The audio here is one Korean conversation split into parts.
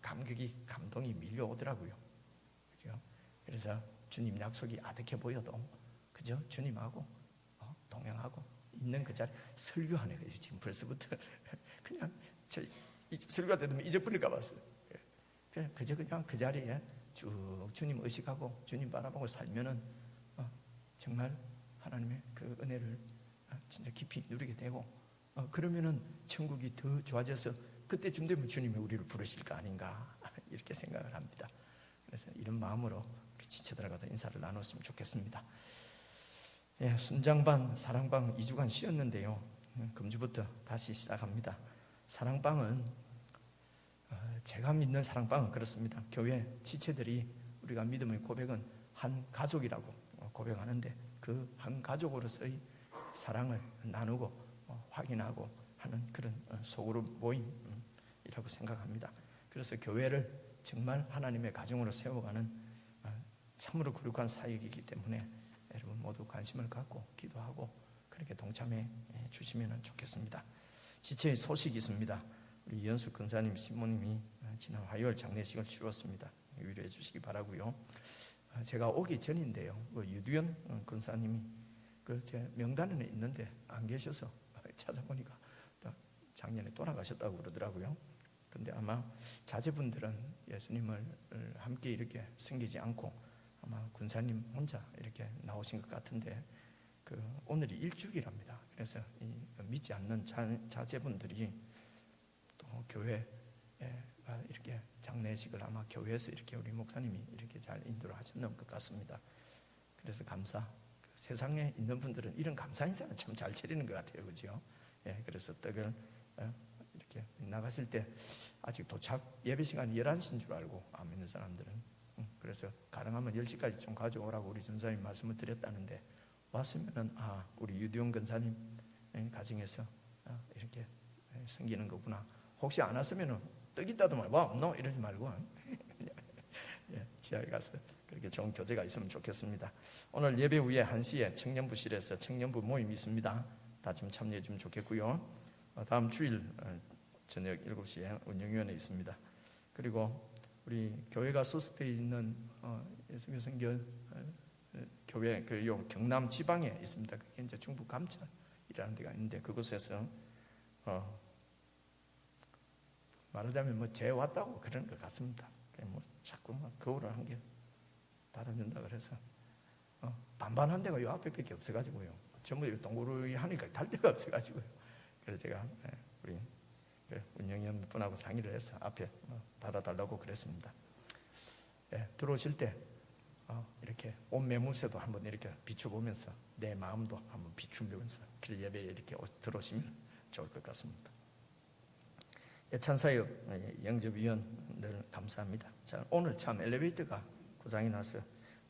감격이 감동이 밀려오더라고요. 그죠? 그래서 주님 약속이 아득해 보여도 그죠? 주님하고 동행하고 있는 그 자리 설교하네. 지금 벌써부터 그냥 설교가 되면 잊어버릴까 봤어요. 그저 그냥 그 자리에 쭉 주님 의식하고 주님 바라보고 살면은 정말 하나님의 그 은혜를 진짜 깊이 누리게 되고 그러면은 천국이 더 좋아져서 그때쯤 되면 주님이 우리를 부르실 거 아닌가 이렇게 생각을 합니다. 그래서 이런 마음으로 우리 지체들하고도 인사를 나눴으면 좋겠습니다. 예, 순장반 사랑방 2주간 쉬었는데요. 금주부터 다시 시작합니다. 사랑방은 제가 믿는 사랑방은 그렇습니다. 교회 지체들이 우리가 믿음의 고백은 한 가족이라고 고백하는데 그 한 가족으로서의 사랑을 나누고 확인하고 하는 그런 소그룹 모임이라고 생각합니다. 그래서 교회를 정말 하나님의 가정으로 세워가는 참으로 거룩한 사역이기 때문에 여러분 모두 관심을 갖고 기도하고 그렇게 동참해 주시면 좋겠습니다. 지체의 소식이 있습니다. 우리 이현숙 근사님, 신모님이 지난 화요일 장례식을 치렀습니다. 위로해 주시기 바라고요. 제가 오기 전인데요, 유두현 근사님이 제 명단에는 있는데 안 계셔서 찾아보니까 작년에 돌아가셨다고 그러더라고요. 그런데 아마 자제분들은 예수님을 함께 이렇게 섬기지 않고 아마 군사님 혼자 이렇게 나오신 것 같은데 오늘이 일주기랍니다. 그래서 믿지 않는 자제분들이 또 교회에 이렇게 장례식을 아마 교회에서 이렇게 우리 목사님이 이렇게 잘 인도를 하셨는 것 같습니다. 그래서 세상에 있는 분들은 이런 감사 인사는 참 잘 차리는 것 같아요, 그죠? 예, 그래서 떡을 이렇게 나가실 때 아직 도착 예배 시간이 11시인 줄 알고 안 믿는 사람들은 그래서 가능하면 10시까지 좀 가져오라고 우리 전사님 말씀을 드렸다는데 왔으면은 우리 유디용 근사님 가정에서 이렇게 섬기는 거구나. 혹시 안 왔으면은 떡 있다도 말고 없노 이러지 말고 예, 지하에 가서 그렇게 좋은 교제가 있으면 좋겠습니다. 오늘 예배 후에 1시에 청년부실에서 청년부 모임이 있습니다. 다 좀 참여해 주면 좋겠고요. 다음 주일 저녁 7시에 운영위원회 있습니다. 그리고 우리 교회가 소속되어 있는 예수교 선교 교회 요 경남 지방에 있습니다. 그게 이제 중부 감천이라는 데가 있는데 그곳에서 말하자면 재 왔다고 그런 것 같습니다. 자꾸 거울을 한 개 달아준다 그래서 반반한 데가 요 앞에밖에 없어가지고요. 전부 동그랗게 하니까 달 데가 없어가지고요. 그래서 제가 우리 운영위원 분하고 상의를 해서 앞에 달아달라고 그랬습니다. 예, 들어오실 때 이렇게 옷 매무새도 한번 이렇게 비춰보면서 내 마음도 한번 비추면서 예배에 이렇게 들어오시면 좋을 것 같습니다. 예찬사역 영접위원 늘 감사합니다. 자, 오늘 참 엘리베이터가 고장이 나서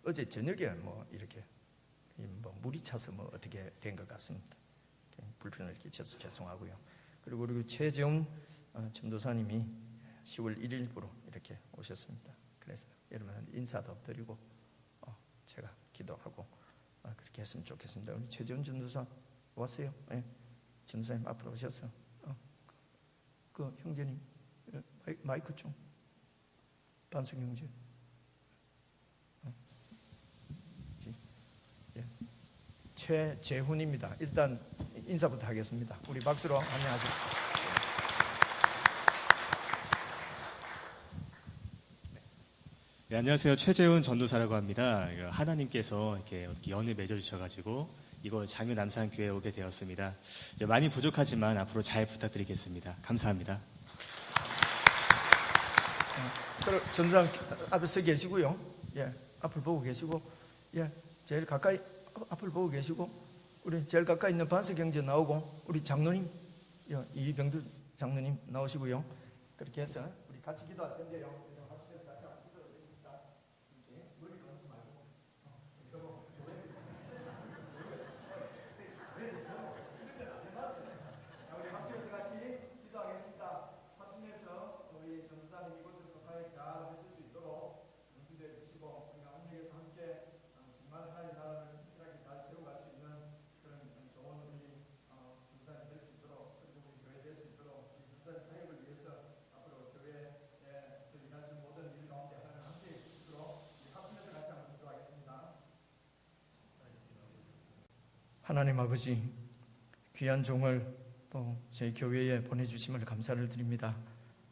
어제 저녁에 이렇게 물이 차서 어떻게 된 것 같습니다. 불편을 끼쳐서 죄송하고요. 그리고 우리 최재훈 전도사님이 10월 1일부로 이렇게 오셨습니다. 그래서 여러분 인사도 드리고 제가 기도하고 그렇게 했으면 좋겠습니다. 우리 최재훈 전도사 왔어요? 네. 전도사님 앞으로 오셔서 그 형제님 마이크 좀 반석 형제 최재훈입니다. 일단 인사부터 하겠습니다. 우리 박수로 환영하십시오. 네, 안녕하세요. 최재훈 전도사라고 합니다. 하나님께서 이렇게 어떻게 연을 맺어주셔가지고 이곳 장유 남산교회에 오게 되었습니다. 많이 부족하지만 앞으로 잘 부탁드리겠습니다. 감사합니다. 그럼 전장 앞에 서 계시고요. 예, 앞을 보고 계시고, 예, 제일 가까이 앞을 보고 계시고, 우리 제일 가까이 있는 반석 형제 나오고, 우리 장로님, 이병두 장로님 나오시고요. 그렇게 해서 우리 같이 기도할 텐데요. 하나님 아버지, 귀한 종을 또 제 교회에 보내주심을 감사를 드립니다.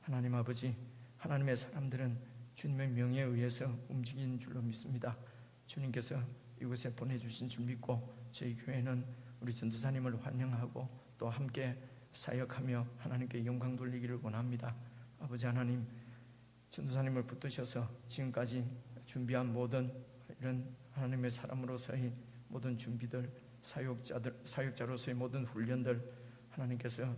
하나님 아버지, 하나님의 사람들은 주님의 명예에 의해서 움직이는 줄로 믿습니다. 주님께서 이곳에 보내주신 줄 믿고 저희 교회는 우리 전도사님을 환영하고 또 함께 사역하며 하나님께 영광 돌리기를 원합니다. 아버지 하나님, 전도사님을 붙드셔서 지금까지 준비한 모든 이런 하나님의 사람으로서의 모든 준비들, 사역자로서의 모든 훈련들 하나님께서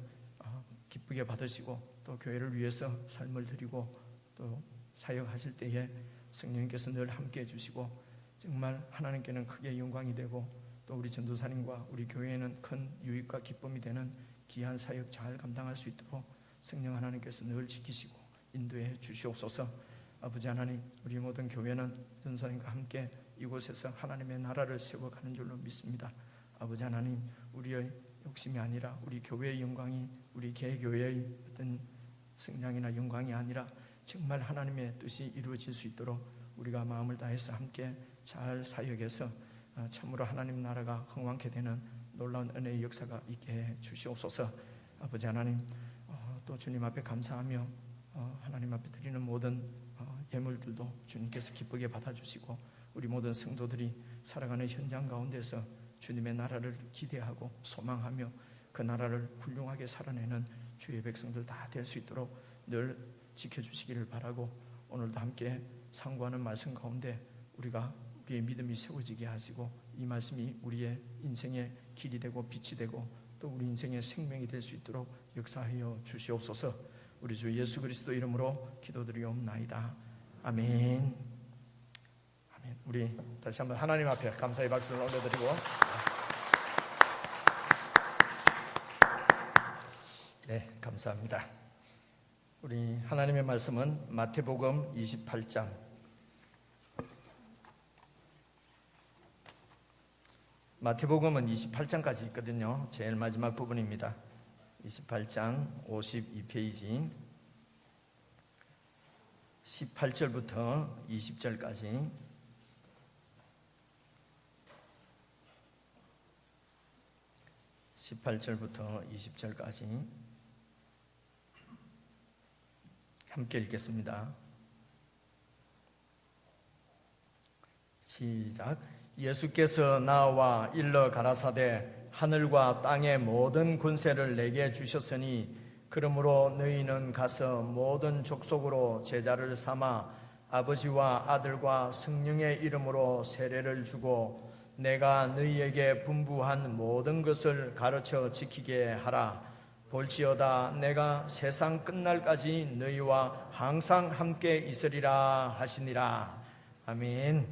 기쁘게 받으시고 또 교회를 위해서 삶을 드리고 또 사역하실 때에 성령님께서 늘 함께 해주시고 정말 하나님께는 크게 영광이 되고 또 우리 전도사님과 우리 교회에는 큰 유익과 기쁨이 되는 귀한 사역 잘 감당할 수 있도록 성령 하나님께서 늘 지키시고 인도해 주시옵소서. 아버지 하나님, 우리 모든 교회는 전도사님과 함께 이곳에서 하나님의 나라를 세워가는 줄로 믿습니다. 아버지 하나님, 우리의 욕심이 아니라 우리 교회의 영광이 우리 개교회의 어떤 성량이나 영광이 아니라 정말 하나님의 뜻이 이루어질 수 있도록 우리가 마음을 다해서 함께 잘 사역해서 참으로 하나님 나라가 흥왕케 되는 놀라운 은혜의 역사가 있게 해 주시옵소서. 아버지 하나님, 또 주님 앞에 감사하며 하나님 앞에 드리는 모든 예물들도 주님께서 기쁘게 받아주시고 우리 모든 성도들이 살아가는 현장 가운데서 주님의 나라를 기대하고 소망하며 그 나라를 훌륭하게 살아내는 주의 백성들 다 될 수 있도록 늘 지켜주시기를 바라고 오늘도 함께 상고하는 말씀 가운데 우리가 우리의 믿음이 세워지게 하시고 이 말씀이 우리의 인생의 길이 되고 빛이 되고 또 우리 인생의 생명이 될 수 있도록 역사하여 주시옵소서. 우리 주 예수 그리스도 이름으로 기도드리옵나이다. 아멘. 아멘. 우리 다시 한번 하나님 앞에 감사의 박수를 올려드리고 네, 감사합니다. 우리 하나님의 말씀은 마태복음 28장 마태복음은 28장까지 있거든요. 제일 마지막 부분입니다. 28장 52페이지 18절부터 20절까지 18절부터 20절까지 함께 읽겠습니다. 시작. 예수께서 나와 일러 가라사대 하늘과 땅의 모든 권세를 내게 주셨으니 그러므로 너희는 가서 모든 족속으로 제자를 삼아 아버지와 아들과 성령의 이름으로 세례를 주고 내가 너희에게 분부한 모든 것을 가르쳐 지키게 하라. 볼지어다 내가 세상 끝날까지 너희와 항상 함께 있으리라 하시니라. 아멘.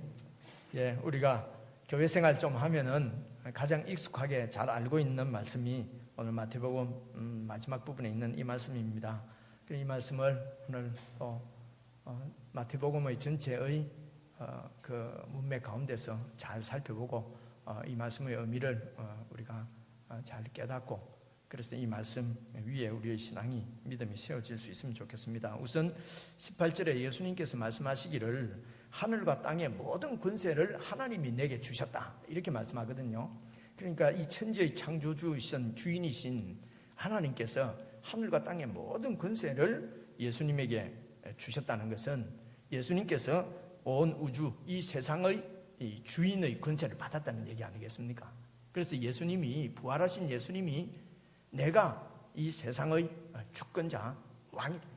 예, 우리가 교회 생활 좀 하면은 가장 익숙하게 잘 알고 있는 말씀이 오늘 마태복음 마지막 부분에 있는 이 말씀입니다. 이 말씀을 오늘 또 마태복음의 전체의 그 문맥 가운데서 잘 살펴보고 이 말씀의 의미를 우리가 잘 깨닫고 그래서 이 말씀 위에 우리의 신앙이 믿음이 세워질 수 있으면 좋겠습니다. 우선 18절에 예수님께서 말씀하시기를 하늘과 땅의 모든 권세를 하나님이 내게 주셨다 이렇게 말씀하거든요. 그러니까 이 천지의 창조주이신 주인이신 하나님께서 하늘과 땅의 모든 권세를 예수님에게 주셨다는 것은 예수님께서 온 우주 이 세상의 이 주인의 권세를 받았다는 얘기 아니겠습니까? 그래서 예수님이 부활하신 예수님이 내가 이 세상의 주권자 왕이다.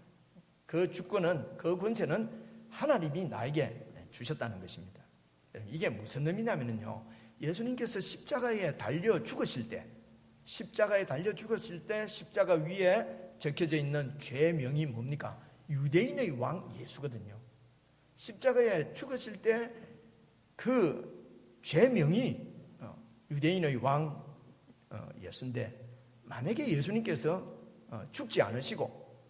그 주권은 그 권세는 하나님이 나에게 주셨다는 것입니다. 이게 무슨 의미냐면요, 예수님께서 십자가에 달려 죽으실 때 십자가 위에 적혀져 있는 죄명이 뭡니까? 유대인의 왕 예수거든요. 십자가에 죽으실 때 그 죄명이 유대인의 왕 예수인데 만약에 예수님께서 죽지 않으시고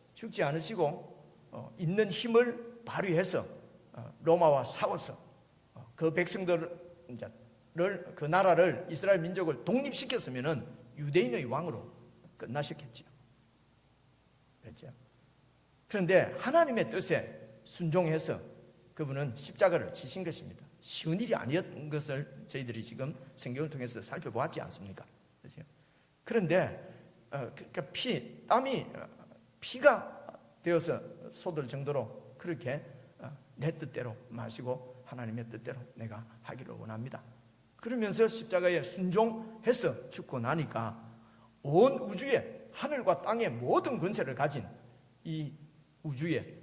있는 힘을 발휘해서 로마와 싸워서 그 백성들을 그 나라를 이스라엘 민족을 독립시켰으면은 유대인의 왕으로 끝나셨겠지요. 그렇죠? 그런데 하나님의 뜻에 순종해서 그분은 십자가를 지신 것입니다. 쉬운 일이 아니었던 것을 저희들이 지금 성경을 통해서 살펴보았지 않습니까? 그렇죠? 그런데 그러니까 땀이 피가 되어서 쏟을 정도로 그렇게 내 뜻대로 마시고 하나님의 뜻대로 내가 하기를 원합니다. 그러면서 십자가에 순종해서 죽고 나니까 온 우주에 하늘과 땅의 모든 권세를 가진 이 우주의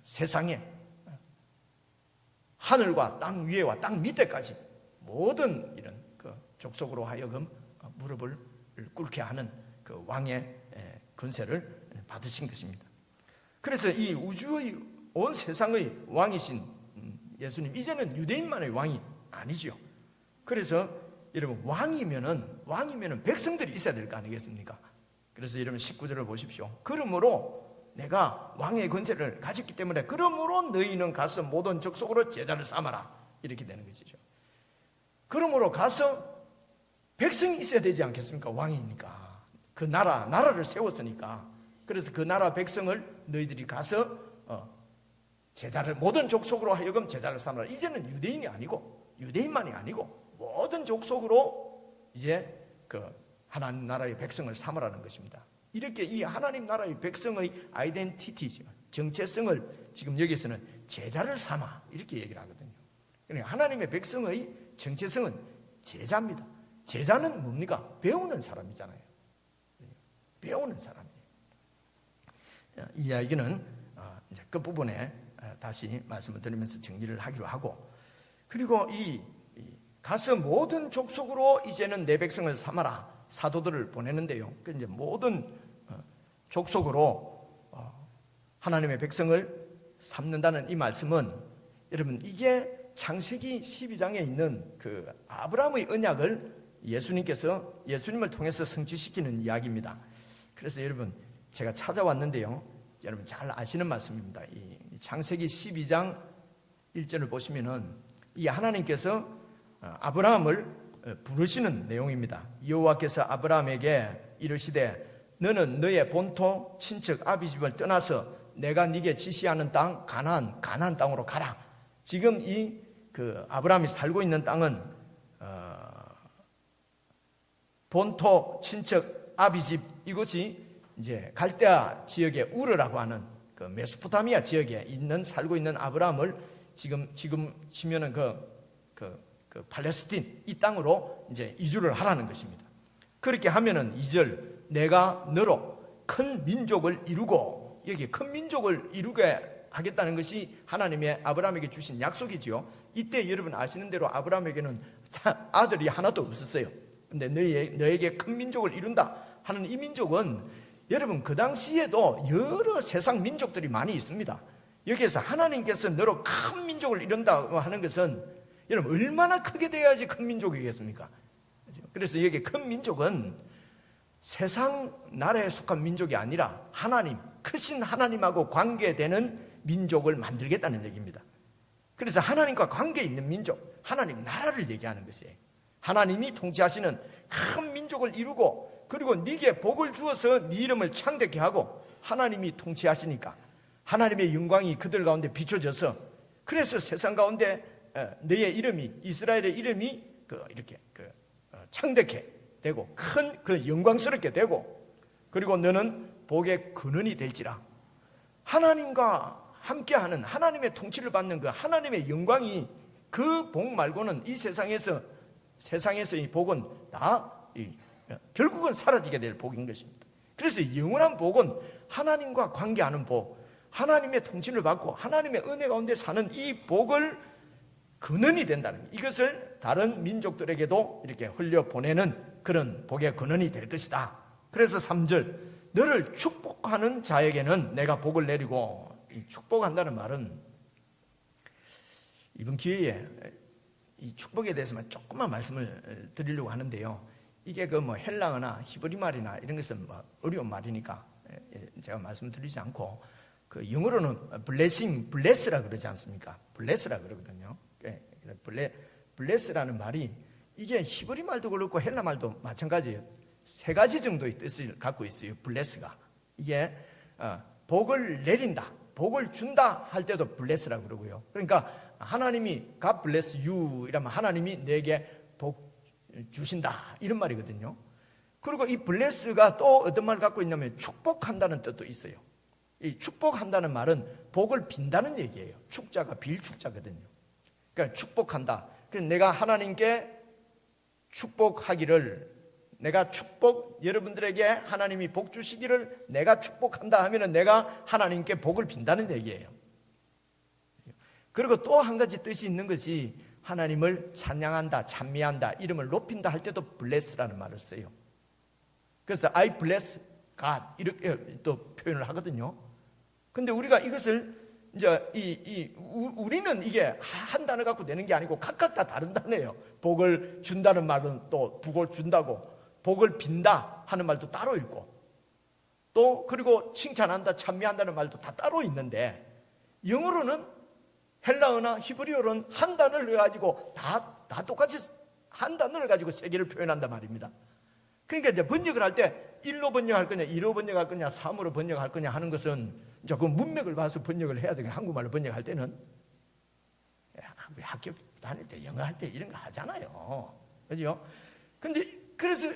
세상에 하늘과 땅 위에와 땅 밑에까지 모든 이런 그 족속으로 하여금 무릎을 꿇게 하는 그 왕의 권세를 받으신 것입니다. 그래서 이 우주의 온 세상의 왕이신 예수님, 이제는 유대인만의 왕이 아니지요. 그래서 여러분 왕이면은 백성들이 있어야 될 거 아니겠습니까? 그래서 여러분 19절을 보십시오. 그러므로 내가 왕의 권세를 가졌기 때문에 그러므로 너희는 가서 모든 족속으로 제자를 삼아라, 이렇게 되는 것이죠. 그러므로 가서 백성이 있어야 되지 않겠습니까? 왕이니까 그 나라를 세웠으니까. 그래서 그 나라 백성을 너희들이 가서 제자를 모든 족속으로 하여금 제자를 삼아라. 이제는 유대인만이 아니고 모든 족속으로 이제 그 하나님 나라의 백성을 삼으라는 것입니다. 이렇게 이 하나님 나라의 백성의 아이덴티티죠, 정체성을 지금 여기서는 제자를 삼아, 이렇게 얘기를 하거든요. 그러니까 하나님의 백성의 정체성은 제자입니다. 제자는 뭡니까? 배우는 사람이잖아요. 배우는 사람이에요. 이 이야기는 이제 끝부분에 다시 말씀을 드리면서 정리를 하기로 하고, 그리고 이 가서 모든 족속으로 이제는 내 백성을 삼아라, 사도들을 보내는데요. 그 이제 모든 족속으로 하나님의 백성을 삼는다는 이 말씀은, 여러분 이게 창세기 12장에 있는 그 아브라함의 언약을 예수님을 통해서 성취시키는 이야기입니다. 그래서 여러분 제가 찾아왔는데요, 여러분 잘 아시는 말씀입니다. 이 창세기 12장 1절을 보시면은 이 하나님께서 아브라함을 부르시는 내용입니다. 여호와께서 아브라함에게 이르시되 너는 너의 본토 친척 아비집을 떠나서 내가 네게 지시하는 땅 가나안 땅으로 가라. 지금 이 그 아브라함이 살고 있는 땅은 본토 친척 아비집, 이곳이 이제 갈대아 지역의 우르라고 하는 그 메소포타미아 지역에 살고 있는 아브라함을 지금 치면은 그 팔레스틴 이 땅으로 이제 이주를 하라는 것입니다. 그렇게 하면은 2절 내가 너로 큰 민족을 이루고, 여기 큰 민족을 이루게 하겠다는 것이 하나님의 아브라함에게 주신 약속이지요. 이때 여러분 아시는 대로 아브라함에게는 아들이 하나도 없었어요. 근데 너에게 큰 민족을 이룬다 하는 이 민족은, 여러분 그 당시에도 여러 세상 민족들이 많이 있습니다. 여기에서 하나님께서 너로 큰 민족을 이룬다고 하는 것은 여러분 얼마나 크게 돼야지 큰 민족이겠습니까? 그래서 여기 큰 민족은 세상 나라에 속한 민족이 아니라 크신 하나님하고 관계되는 민족을 만들겠다는 얘기입니다. 그래서 하나님과 관계 있는 민족, 하나님 나라를 얘기하는 것이에요. 하나님이 통치하시는 큰 민족을 이루고, 그리고 네게 복을 주어서 네 이름을 창대케 하고, 하나님이 통치하시니까 하나님의 영광이 그들 가운데 비춰져서, 그래서 세상 가운데 너의 이름이, 이스라엘의 이름이 이렇게 창대케 되고 큰 그 영광스럽게 되고, 그리고 너는 복의 근원이 될지라. 하나님과 함께하는, 하나님의 통치를 받는 그 하나님의 영광이, 그 복 말고는 이 세상에서의 복은 다 결국은 사라지게 될 복인 것입니다. 그래서 영원한 복은 하나님과 관계하는 복, 하나님의 통치를 받고 하나님의 은혜 가운데 사는 이 복을 근원이 된다는 것, 이것을 다른 민족들에게도 이렇게 흘려보내는 그런 복의 근원이 될 것이다. 그래서 3절 너를 축복하는 자에게는 내가 복을 내리고, 이 축복한다는 말은 이번 기회에 이 축복에 대해서만 조금만 말씀을 드리려고 하는데요, 이게 헬라어나 히브리 말이나 이런 것은 어려운 말이니까 제가 말씀드리지 않고, 그 영어로는 bless라 그러지 않습니까? bless라 그러거든요. bless라는 말이, 이게 히브리 말도 그렇고 헬라 말도 마찬가지예요. 3가지 정도의 뜻을 갖고 있어요. bless가 이게 복을 내린다, 복을 준다 할 때도 bless라고 그러고요. 그러니까 하나님이 God bless you 이러면 하나님이 내게 복 주신다 이런 말이거든요. 그리고 이 bless가 또 어떤 말을 갖고 있냐면 축복한다는 뜻도 있어요. 이 축복한다는 말은 복을 빈다는 얘기예요. 축자가 빌 축자거든요. 그러니까 축복한다. 그래서 내가 하나님께 축복하기를, 내가 여러분들에게 하나님이 복 주시기를 내가 축복한다 하면은 내가 하나님께 복을 빈다는 얘기예요. 그리고 또 한 가지 뜻이 있는 것이 하나님을 찬양한다, 찬미한다, 이름을 높인다 할 때도 bless라는 말을 써요. 그래서 I bless God 이렇게 또 표현을 하거든요. 근데 우리가 이것을 이제 우리는 이게 한 단어 갖고 내는 게 아니고 각각 다 다른 단어예요. 복을 준다는 말은 또 복을 준다고, 복을 빈다 하는 말도 따로 있고, 또 그리고 칭찬한다, 찬미한다는 말도 다 따로 있는데, 영어로는 헬라어나 히브리어로는 한 단어를 가지고 다 똑같이 한 단어를 가지고 세 개를 표현한단 말입니다. 그러니까 이제 번역을 할 때 1로 번역할 거냐, 2로 번역할 거냐, 3으로 번역할 거냐 하는 것은 이제 그 문맥을 봐서 번역을 해야 되겠네. 한국말로 번역할 때는 우리 학교 다닐 때 영어 할 때 이런 거 하잖아요. 그죠? 근데 그래서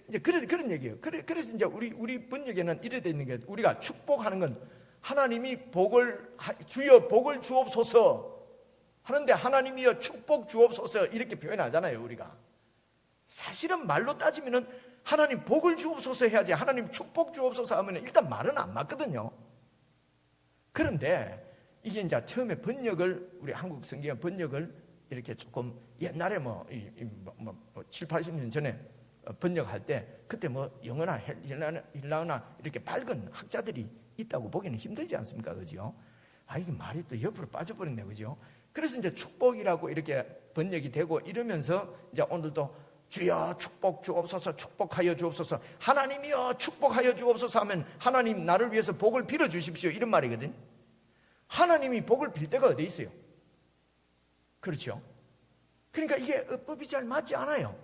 이제 그런 얘기예요. 그래서 이제 우리 번역에는 이래 돼 있는 게, 우리가 축복하는 건 하나님이 주여 복을 주옵소서 하는데 하나님이여 축복 주옵소서 이렇게 표현하잖아요, 우리가. 사실은 말로 따지면은 하나님 복을 주옵소서 해야지, 하나님 축복 주옵소서 하면 일단 말은 안 맞거든요. 그런데 이게 이제 처음에 번역을, 우리 한국 성경 번역을 이렇게 조금 옛날에 7, 80년 전에 번역할 때, 그때 영어나 헬라어나 이렇게 밝은 학자들이 있다고 보기는 힘들지 않습니까? 그죠? 이게 말이 또 옆으로 빠져버렸네, 그죠? 그래서 이제 축복이라고 이렇게 번역이 되고 이러면서 이제 오늘도 주여 축복 주옵소서, 축복하여 주옵소서, 하나님이여 축복하여 주옵소서 하면 하나님 나를 위해서 복을 빌어 주십시오 이런 말이거든. 하나님이 복을 빌 때가 어디 있어요? 그렇죠? 그러니까 이게 법이 잘 맞지 않아요.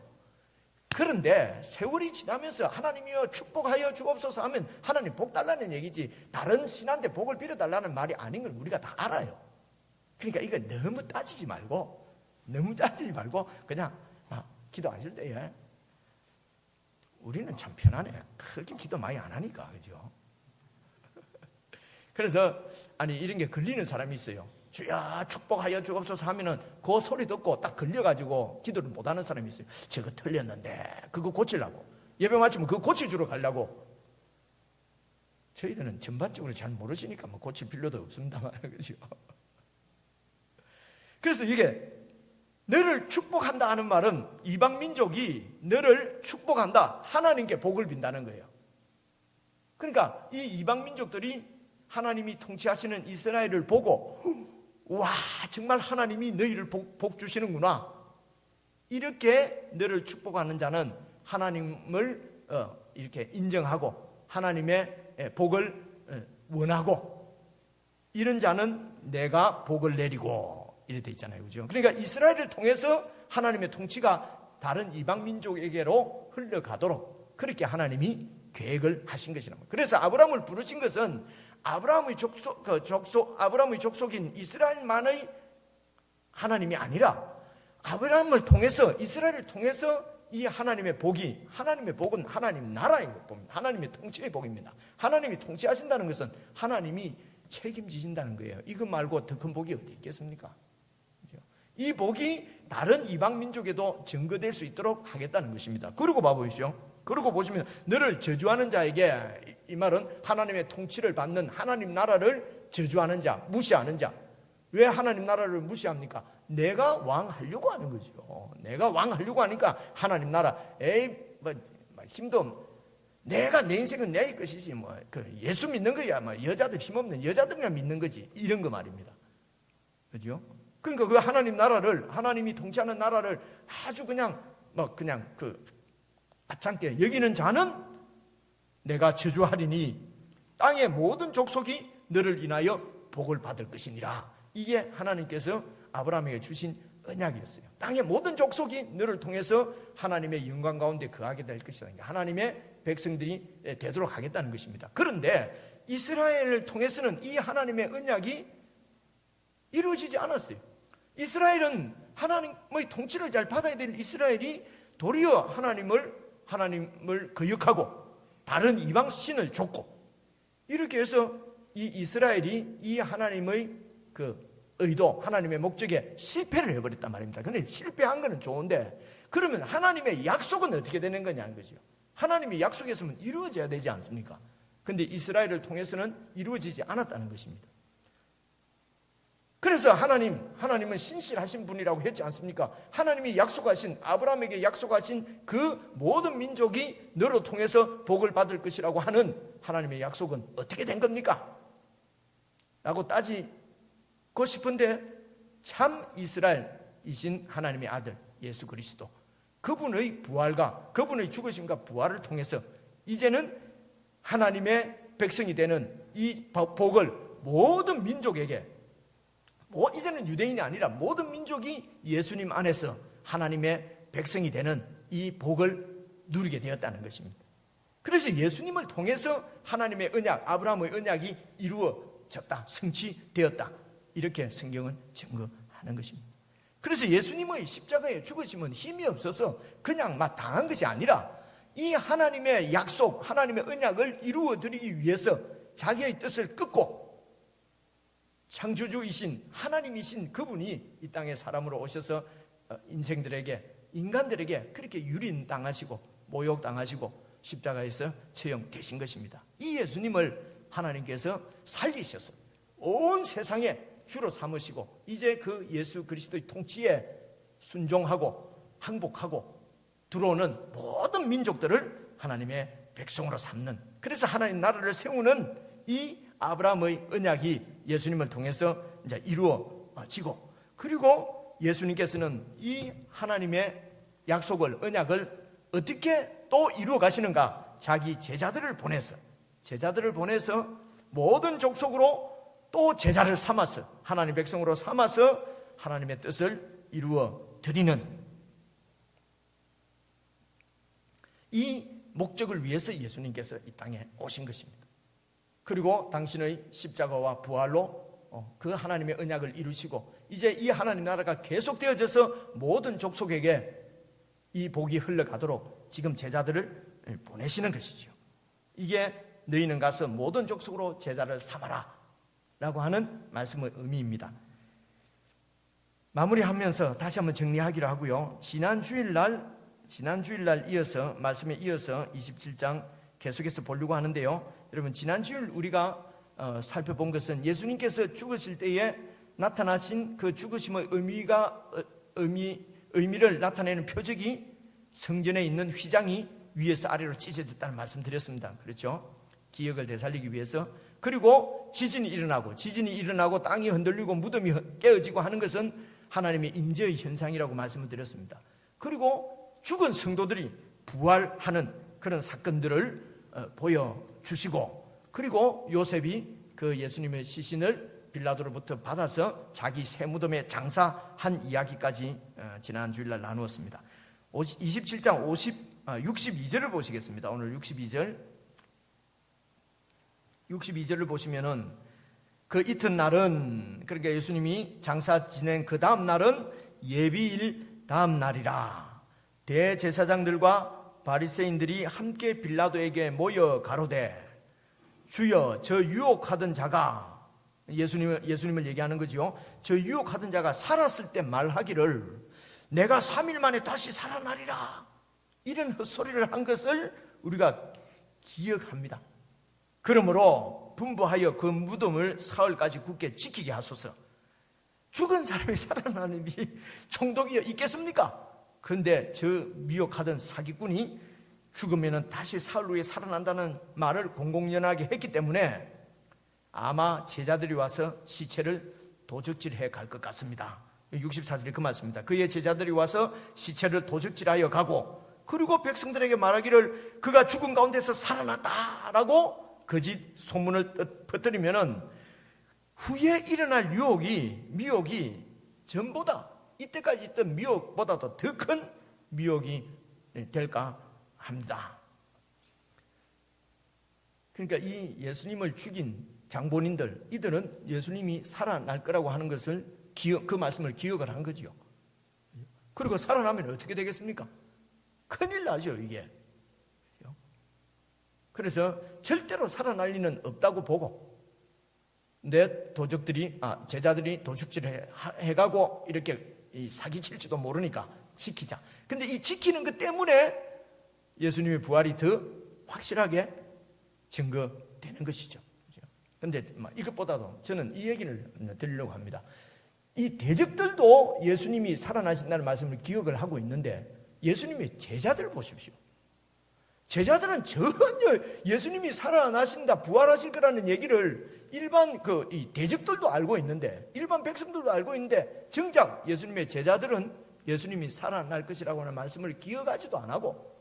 그런데 세월이 지나면서 하나님이여 축복하여 주옵소서 하면 하나님 복 달라는 얘기지, 다른 신한테 복을 빌어달라는 말이 아닌 걸 우리가 다 알아요. 그러니까 이거 너무 따지지 말고 그냥 기도하실 때에 우리는 참 편하네. 크게 기도 많이 안 하니까, 그죠? 그래서 이런 게 걸리는 사람이 있어요. 주야 축복하여 주옵소서 하면은 그 소리 듣고 딱 걸려가지고 기도를 못하는 사람이 있어요. 저거 틀렸는데 그거 고치려고, 예배 마치면 그거 고쳐주러 가려고. 저희들은 전반적으로 잘 모르시니까 고칠 필요도 없습니다만, 그죠? 그래서 이게 너를 축복한다 하는 말은 이방 민족이 너를 축복한다, 하나님께 복을 빈다는 거예요. 그러니까 이 이방 민족들이 하나님이 통치하시는 이스라엘을 보고 와, 정말 하나님이 너희를 복 주시는구나, 이렇게 너를 축복하는 자는 하나님을 이렇게 인정하고 하나님의 복을 원하고, 이런 자는 내가 복을 내리고 이래 돼 있잖아요, 그죠? 그러니까 이스라엘을 통해서 하나님의 통치가 다른 이방 민족에게로 흘러가도록 그렇게 하나님이 계획을 하신 것이란 말이에요. 그래서 아브라함을 부르신 것은 아브라함의 족속인 이스라엘만의 하나님이 아니라 아브라함을 통해서, 이스라엘을 통해서 이 하나님의 복은 하나님 나라의 복입니다. 하나님의 통치의 복입니다. 하나님이 통치하신다는 것은 하나님이 책임지신다는 거예요. 이거 말고 더 큰 복이 어디 있겠습니까? 이 복이 다른 이방 민족에도 증거될 수 있도록 하겠다는 것입니다. 그러고 봐보십시오. 그러고 보시면 너를 저주하는 자에게, 이 말은 하나님의 통치를 받는 하나님 나라를 저주하는 자, 무시하는 자. 왜 하나님 나라를 무시합니까? 내가 왕하려고 하는 거죠. 내가 왕하려고 하니까 하나님 나라, 힘도 없는, 내가 내 인생은 내 것이지, 예수 믿는 거야, 여자들 힘없는 여자들이나 믿는 거지, 이런 거 말입니다. 그죠? 그러니까 그 하나님 나라를, 하나님이 통치하는 나라를 아주 그냥 하찮게 여기는 자는 내가 저주하리니 땅의 모든 족속이 너를 인하여 복을 받을 것이니라. 이게 하나님께서 아브라함에게 주신 언약이었어요. 땅의 모든 족속이 너를 통해서 하나님의 영광 가운데 거하게 될 것이다. 하나님의 백성들이 되도록 하겠다는 것입니다. 그런데 이스라엘을 통해서는 이 하나님의 언약이 이루어지지 않았어요. 이스라엘은 하나님의 통치를 잘 받아야 될 이스라엘이 도리어 하나님을 거역하고 다른 이방 신을 좇고, 이렇게 해서 이 이스라엘이 이 하나님의 그 의도, 하나님의 목적에 실패를 해버렸단 말입니다. 그런데 실패한 거는 좋은데, 그러면 하나님의 약속은 어떻게 되는 거냐는 거죠. 하나님의 약속했으면 이루어져야 되지 않습니까? 그런데 이스라엘을 통해서는 이루어지지 않았다는 것입니다. 그래서 하나님은 신실하신 분이라고 했지 않습니까? 하나님이 약속하신, 아브라함에게 약속하신 그 모든 민족이 너로 통해서 복을 받을 것이라고 하는 하나님의 약속은 어떻게 된 겁니까? 라고 따지고 싶은데, 참 이스라엘이신 하나님의 아들 예수 그리스도, 그분의 부활과 그분의 죽으심과 부활을 통해서 이제는 하나님의 백성이 되는 이 복을 모든 민족에게, 이제는 유대인이 아니라 모든 민족이 예수님 안에서 하나님의 백성이 되는 이 복을 누리게 되었다는 것입니다. 그래서 예수님을 통해서 하나님의 언약, 아브라함의 언약이 이루어졌다, 성취되었다, 이렇게 성경은 증거하는 것입니다. 그래서 예수님의 십자가에 죽으심은 힘이 없어서 그냥 막 당한 것이 아니라 이 하나님의 약속, 하나님의 언약을 이루어드리기 위해서 자기의 뜻을 끊고 창조주이신 하나님이신 그분이 이 땅에 사람으로 오셔서 인간들에게 그렇게 유린당하시고 모욕당하시고 십자가에서 처형되신 것입니다. 이 예수님을 하나님께서 살리셔서 온 세상에 주로 삼으시고, 이제 그 예수 그리스도의 통치에 순종하고 항복하고 들어오는 모든 민족들을 하나님의 백성으로 삼는, 그래서 하나님 나라를 세우는 이 아브라함의 언약이 예수님을 통해서 이제 이루어지고, 그리고 예수님께서는 이 하나님의 약속을, 언약을 어떻게 또 이루어 가시는가? 자기 제자들을 보내서 모든 족속으로 또 제자를 삼아서, 하나님 백성으로 삼아서 하나님의 뜻을 이루어 드리는 이 목적을 위해서 예수님께서 이 땅에 오신 것입니다. 그리고 당신의 십자가와 부활로 그 하나님의 언약을 이루시고, 이제 이 하나님 나라가 계속되어져서 모든 족속에게 이 복이 흘러가도록 지금 제자들을 보내시는 것이죠. 이게 너희는 가서 모든 족속으로 제자를 삼아라 라고 하는 말씀의 의미입니다. 마무리하면서 다시 한번 정리하기로 하고요. 지난 주일날 이어서, 말씀에 이어서 27장 계속해서 보려고 하는데요. 여러분, 지난 주일 우리가 살펴본 것은 예수님께서 죽으실 때에 나타나신 그 죽으심의 의미를 나타내는 표적이 성전에 있는 휘장이 위에서 아래로 찢어졌다는 말씀 드렸습니다. 그렇죠? 기억을 되살리기 위해서. 그리고 지진이 일어나고 땅이 흔들리고 무덤이 깨어지고 하는 것은 하나님의 임재의 현상이라고 말씀을 드렸습니다. 그리고 죽은 성도들이 부활하는 그런 사건들을 보여주시고, 그리고 요셉이 그 예수님의 시신을 빌라도로부터 받아서 자기 새 무덤에 장사한 이야기까지 지난 주일날 나누었습니다. 27장 62절을 보시겠습니다. 오늘 62절을 보시면은, 그 이튿날은, 그러니까 예수님이 장사 지낸 그 다음 날은 예비일 다음 날이라. 대제사장들과 바리새인들이 함께 빌라도에게 모여 가로되, 주여, 저 유혹하던 자가, 예수님을 얘기하는 거죠. 저 유혹하던 자가 살았을 때 말하기를 내가 3일 만에 다시 살아나리라, 이런 헛소리를 한 것을 우리가 기억합니다. 그러므로 분부하여 그 무덤을 사흘까지 굳게 지키게 하소서. 죽은 사람이 살아나는 일이 총독이 있겠습니까? 그런데 저 미혹하던 사기꾼이 죽으면 다시 사흘 후에 살아난다는 말을 공공연하게 했기 때문에 아마 제자들이 와서 시체를 도적질해 갈 것 같습니다. 64절이 그 말씀입니다. 그의 제자들이 와서 시체를 도적질하여 가고, 그리고 백성들에게 말하기를 그가 죽은 가운데서 살아났다라고 거짓 소문을 퍼뜨리면은 후에 일어날 미혹이 전보다, 이때까지 있던 미혹보다도 더 큰 미혹이 될까 합니다. 그러니까 이 예수님을 죽인 장본인들, 이들은 예수님이 살아날 거라고 하는 것을 그 말씀을 기억을 한 거지요. 그리고 살아나면 어떻게 되겠습니까? 큰일 나죠, 이게. 그래서 절대로 살아날 리는 없다고 보고, 내 제자들이 도둑질을 해가고 이렇게 사기칠지도 모르니까 지키자. 근데 이 지키는 것 때문에 예수님의 부활이 더 확실하게 증거되는 것이죠. 그런데 이것보다도 저는 이 얘기를 드리려고 합니다. 이 대적들도 예수님이 살아나신다는 말씀을 기억을 하고 있는데, 예수님의 제자들 보십시오. 제자들은 전혀 예수님이 살아나신다, 부활하실 거라는 얘기를 일반 이 대적들도 알고 있는데, 일반 백성들도 알고 있는데, 정작 예수님의 제자들은 예수님이 살아날 것이라고 하는 말씀을 기억하지도 안 하고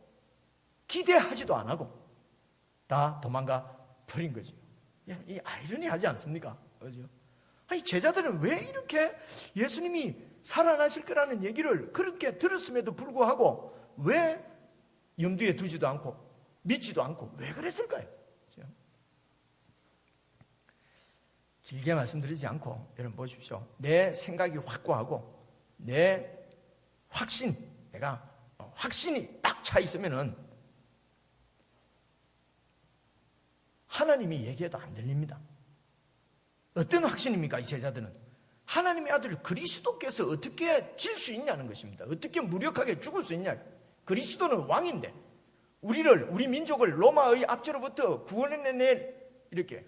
기대하지도 안 하고 다 도망가 버린 거죠. 이 아이러니하지 않습니까? 그죠? 아니, 제자들은 왜 이렇게 예수님이 살아나실 거라는 얘기를 그렇게 들었음에도 불구하고 왜 염두에 두지도 않고 믿지도 않고 왜 그랬을까요? 그죠? 길게 말씀드리지 않고 여러분 보십시오. 내 생각이 확고하고 내 내가 확신이 딱 차 있으면은 하나님이 얘기해도 안 들립니다. 어떤 확신입니까? 이 제자들은 하나님의 아들 그리스도께서 어떻게 질 수 있냐는 것입니다. 어떻게 무력하게 죽을 수 있냐. 그리스도는 왕인데 우리 민족을 로마의 압제로부터 구원해낼, 이렇게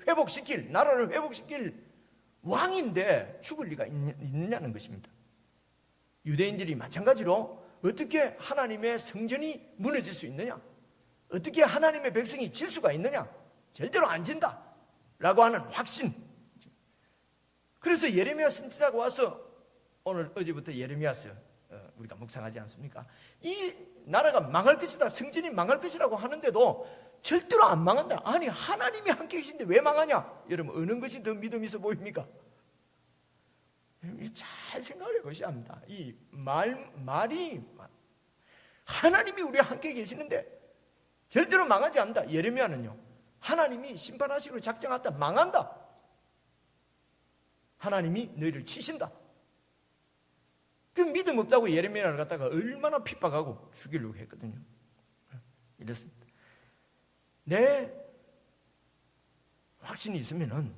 나라를 회복시킬 왕인데 죽을 리가 있느냐는 것입니다. 유대인들이 마찬가지로 어떻게 하나님의 성전이 무너질 수 있느냐, 어떻게 하나님의 백성이 질 수가 있느냐, 절대로 안 진다 라고 하는 확신. 그래서 예레미야 선지자가 와서 어제부터 예레미야서 우리가 묵상하지 않습니까? 이 나라가 망할 것이다, 성전이 망할 것이라고 하는데도 절대로 안 망한다. 아니, 하나님이 함께 계신데 왜 망하냐? 여러분, 어느 것이 더 믿음 있어 보입니까? 잘 생각을 해보셔야 합니다. 이 말이 하나님이 우리와 함께 계시는데 절대로 망하지 않는다. 예레미야는요, 하나님이 심판하시기로 작정한다, 망한다. 하나님이 너희를 치신다. 그 믿음 없다고 예레미야를 갖다가 얼마나 핍박하고 죽이려고 했거든요. 이렇습니다. 내 확신이 있으면은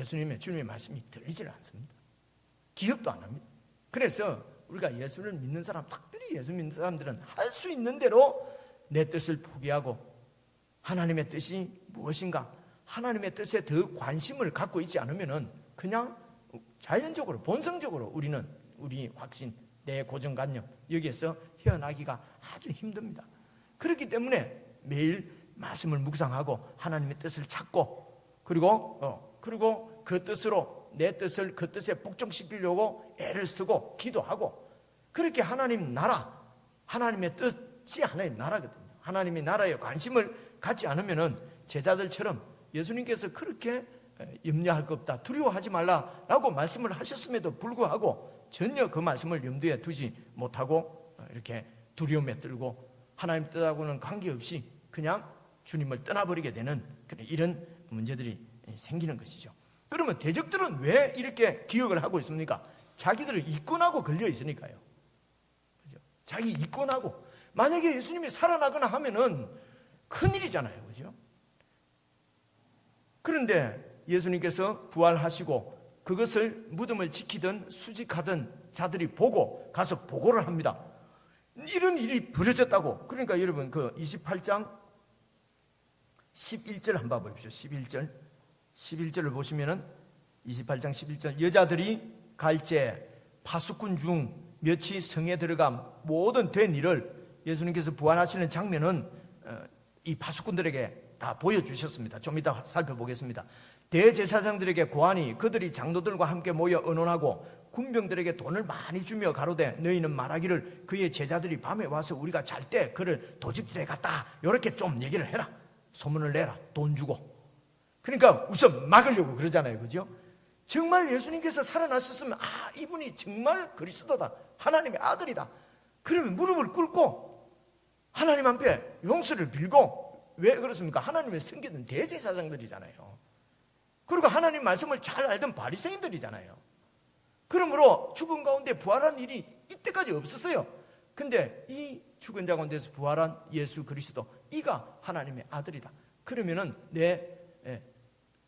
주님의 말씀이 들리질 않습니다. 기억도 안 합니다. 그래서 우리가 예수를 믿는 사람, 특별히 예수 믿는 사람들은 할 수 있는 대로 내 뜻을 포기하고 하나님의 뜻이 무엇인가, 하나님의 뜻에 더 관심을 갖고 있지 않으면은 그냥 자연적으로, 본성적으로 우리 확신, 내 고정관념, 여기에서 헤어나기가 아주 힘듭니다. 그렇기 때문에 매일 말씀을 묵상하고 하나님의 뜻을 찾고, 그리고 그 뜻으로 내 뜻을 그 뜻에 복종시키려고 애를 쓰고 기도하고, 그렇게 하나님 나라, 하나님의 뜻이 하나님 나라거든요. 하나님의 나라에 관심을 갖지 않으면은 제자들처럼 예수님께서 그렇게 염려할 것 없다, 두려워하지 말라라고 말씀을 하셨음에도 불구하고 전혀 그 말씀을 염두에 두지 못하고 이렇게 두려움에 떨고 하나님 뜻하고는 관계없이 그냥 주님을 떠나버리게 되는 이런 문제들이 생기는 것이죠. 그러면 대적들은 왜 이렇게 기억을 하고 있습니까? 자기들을 이권하고 걸려 있으니까요. 그죠? 자기 이권하고, 만약에 예수님이 살아나거나 하면은 큰일이잖아요. 그죠? 그런데 예수님께서 부활하시고 그것을 무덤을 지키던 수직하던 자들이 보고 가서 보고를 합니다. 이런 일이 벌어졌다고. 그러니까 여러분, 그 28장 11절 한번 봐보십시오. 11절을 보시면은 28장 11절, 여자들이 갈제 파수꾼 중 몇이 성에 들어가 모든 된 일을 예수님께서 부활하시는 장면은 이 파수꾼들에게 다 보여주셨습니다. 좀 이따 살펴보겠습니다. 대제사장들에게 고하니 그들이 장로들과 함께 모여 의논하고 군병들에게 돈을 많이 주며 가로되 너희는 말하기를 그의 제자들이 밤에 와서 우리가 잘 때 그를 도둑질해 갔다, 이렇게 좀 얘기를 해라, 소문을 내라, 돈 주고. 그러니까 우선 막으려고 그러잖아요. 그죠? 정말 예수님께서 살아나셨으면 이분이 정말 그리스도다, 하나님의 아들이다, 그러면 무릎을 꿇고 하나님 앞에 용서를 빌고 왜 그렇습니까? 하나님의 섬기던 대제사장들이잖아요. 그리고 하나님 말씀을 잘 알던 바리새인들이잖아요. 그러므로 죽은 가운데 부활한 일이 이때까지 없었어요. 근데 이 죽은 자 가운데서 부활한 예수 그리스도, 이가 하나님의 아들이다. 그러면은 내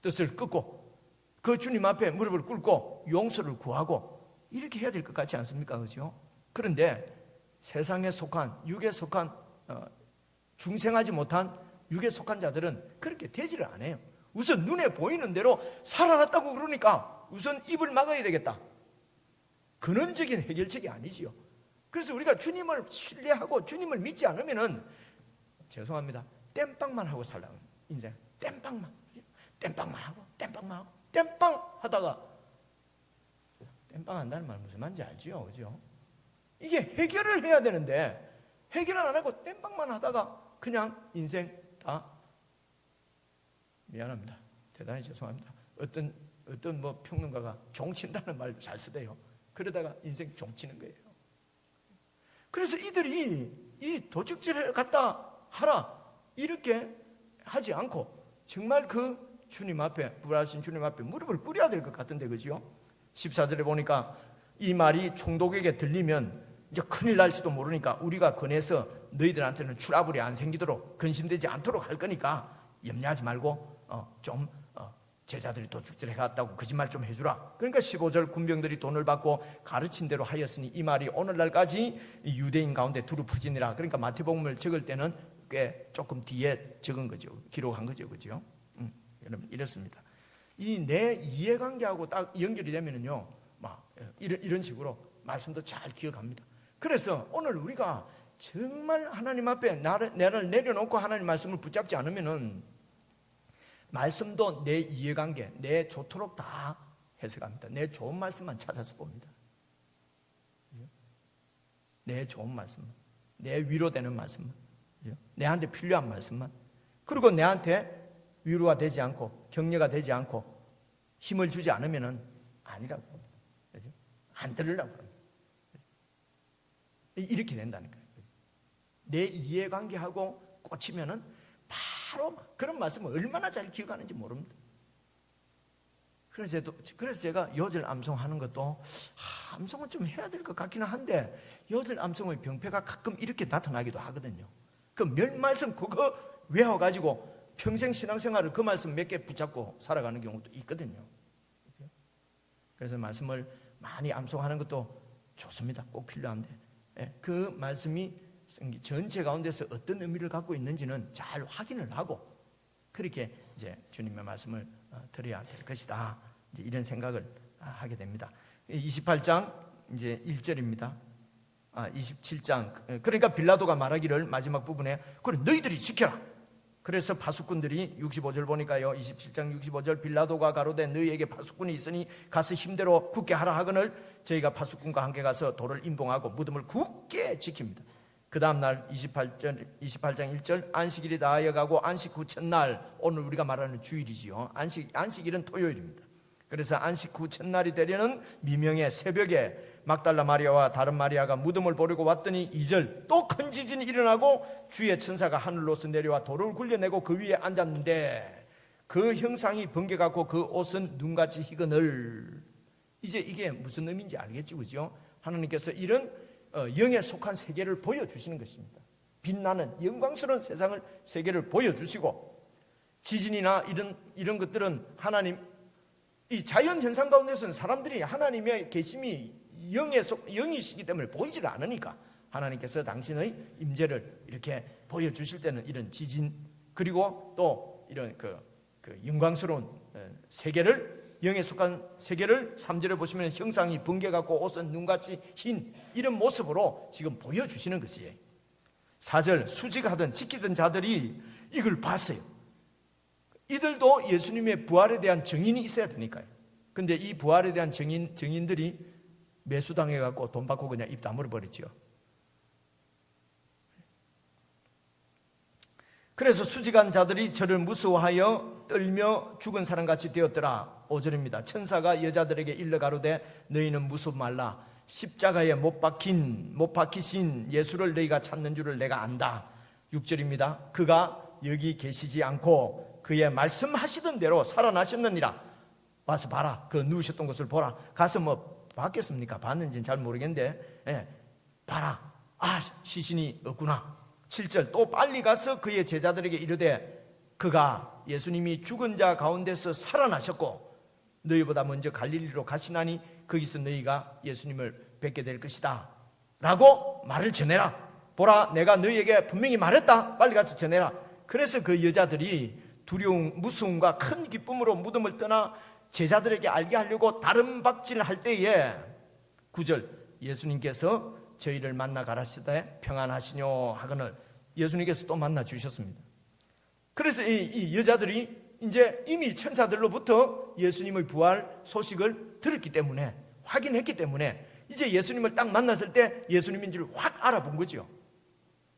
뜻을 끊고 그 주님 앞에 무릎을 꿇고 용서를 구하고 이렇게 해야 될 것 같지 않습니까? 그죠? 그런데 세상에 속한, 육에 속한, 중생하지 못한 육에 속한 자들은 그렇게 되지를 않아요. 우선 눈에 보이는 대로 살아났다고 그러니까 우선 입을 막아야 되겠다. 근원적인 해결책이 아니지요. 그래서 우리가 주님을 신뢰하고 주님을 믿지 않으면은, 죄송합니다, 땜빵만 하고 살라고. 인생 땜빵만 하고 땜빵 하다가, 땜빵 한다는 말 무슨 말인지 알지요? 그죠? 이게 해결을 해야 되는데 해결을 안 하고 땜빵만 하다가 그냥 인생 다, 미안합니다, 대단히 죄송합니다, 어떤 뭐 평론가가 종친다는 말 잘 쓰대요. 그러다가 인생 종치는 거예요. 그래서 이들이 이 도적질을 갖다 하라 이렇게 하지 않고 정말 그 주님 앞에, 부활하신 주님 앞에 무릎을 꿇어야 될 것 같은데, 그죠? 14절에 보니까 이 말이 총독에게 들리면 이제 큰일 날지도 모르니까 우리가 권해서 너희들한테는 트러블이 안 생기도록, 근심되지 않도록 할 거니까 염려하지 말고 좀 제자들이 도둑질 해갔다고 거짓말 좀 해주라. 그러니까 15절 군병들이 돈을 받고 가르친 대로 하였으니 이 말이 오늘날까지 유대인 가운데 두루 퍼지니라. 그러니까 마태복음을 적을 때는 꽤 조금 뒤에 적은 거죠. 기록한 거죠. 그죠? 여러분, 이렇습니다. 이 내 이해관계하고 딱 연결이 되면은요, 막 이런 식으로 말씀도 잘 기억합니다. 그래서 오늘 우리가 정말 하나님 앞에 나를 내려놓고 하나님 말씀을 붙잡지 않으면은 말씀도 내 이해관계, 내 좋도록 다 해석합니다. 내 좋은 말씀만 찾아서 봅니다. 내 좋은 말씀만, 내 위로되는 말씀만, 내한테 필요한 말씀만, 그리고 내한테 위로가 되지 않고 격려가 되지 않고 힘을 주지 않으면은 아니라고 합니다. 안 들으려고 합니다. 이렇게 된다는 거예요. 내 이해관계하고 꽂히면은 바로 그런 말씀을 얼마나 잘 기억하는지 모릅니다. 그래서 제가 요절 암송하는 것도 암송은 좀 해야 될 것 같기는 한데 요절 암송의 병폐가 가끔 이렇게 나타나기도 하거든요. 그 몇 말씀 그거 외워가지고 평생 신앙생활을 그 말씀 몇 개 붙잡고 살아가는 경우도 있거든요. 그래서 말씀을 많이 암송하는 것도 좋습니다. 꼭 필요한데 그 말씀이 전체 가운데서 어떤 의미를 갖고 있는지는 잘 확인을 하고 그렇게 이제 주님의 말씀을 드려야 될 것이다. 이제 이런 생각을 하게 됩니다. 28장 이제 1절입니다. 27장. 그러니까 빌라도가 말하기를 마지막 부분에 그래 너희들이 지켜라. 그래서 파수꾼들이 65절 보니까요. 27장 65절 빌라도가 가로되 너희에게 파수꾼이 있으니 가서 힘대로 굳게 하라 하거늘 저희가 파수꾼과 함께 가서 돌을 임봉하고 무덤을 굳게 지킵니다. 그 다음날 28장 1절 안식일이 다하여가고 안식 후 첫날, 오늘 우리가 말하는 주일이지요. 안식일은 토요일입니다. 그래서 안식 후 첫날이 되려는 미명의 새벽에 막달라 마리아와 다른 마리아가 무덤을 보려고 왔더니 2절 또 큰 지진이 일어나고 주의 천사가 하늘로서 내려와 돌을 굴려내고 그 위에 앉았는데 그 형상이 번개같고 그 옷은 눈같이 희거늘. 이제 이게 무슨 의미인지 알겠죠, 그죠? 하나님께서 이런 영에 속한 세계를 보여주시는 것입니다. 빛나는 영광스러운 세계를 보여주시고, 지진이나 이런 것들은 하나님, 이 자연 현상 가운데서는 사람들이 하나님의 계심이 영이시기 때문에 보이질 않으니까 하나님께서 당신의 임재를 이렇게 보여주실 때는 이런 지진, 그리고 또 이런 그 영광스러운 세계를, 영에 속한 세계를 3절에 보시면 형상이 번개같고 옷은 눈같이 흰, 이런 모습으로 지금 보여주시는 것이에요. 4절 수직하던 지키던 자들이 이걸 봤어요. 이들도 예수님의 부활에 대한 증인이 있어야 되니까요. 근데 이 부활에 대한 증인들이 매수당해갖고 돈 받고 그냥 입 다물어 버렸죠. 그래서 수직한 자들이 저를 무서워하여 떨며 죽은 사람같이 되었더라. 5절입니다. 천사가 여자들에게 일러 가로되 너희는 무섭 말라. 십자가에 못 박히신 예수를 너희가 찾는 줄을 내가 안다. 6절입니다. 그가 여기 계시지 않고 그의 말씀하시던 대로 살아나셨느니라. 와서 봐라. 그 누우셨던 곳을 보라. 가서 뭐 봤겠습니까? 봤는지는 잘 모르겠는데, 예, 봐라. 아, 시신이 없구나. 7절, 또 빨리 가서 그의 제자들에게 이르되 그가 예수님이 죽은 자 가운데서 살아나셨고 너희보다 먼저 갈릴리로 가시나니 거기서 너희가 예수님을 뵙게 될 것이다 라고 말을 전해라. 보라, 내가 너희에게 분명히 말했다. 빨리 가서 전해라. 그래서 그 여자들이 두려움, 무서움과 큰 기쁨으로 무덤을 떠나 제자들에게 알게 하려고 다른 박질을 할 때에 9절, 예수님께서 저희를 만나 가라시되 평안하시뇨 하거늘 예수님께서 또 만나 주셨습니다. 그래서 이 여자들이 이제 이미 천사들로부터 예수님의 부활 소식을 들었기 때문에, 확인했기 때문에 이제 예수님을 딱 만났을 때 예수님인지를 확 알아본 거죠.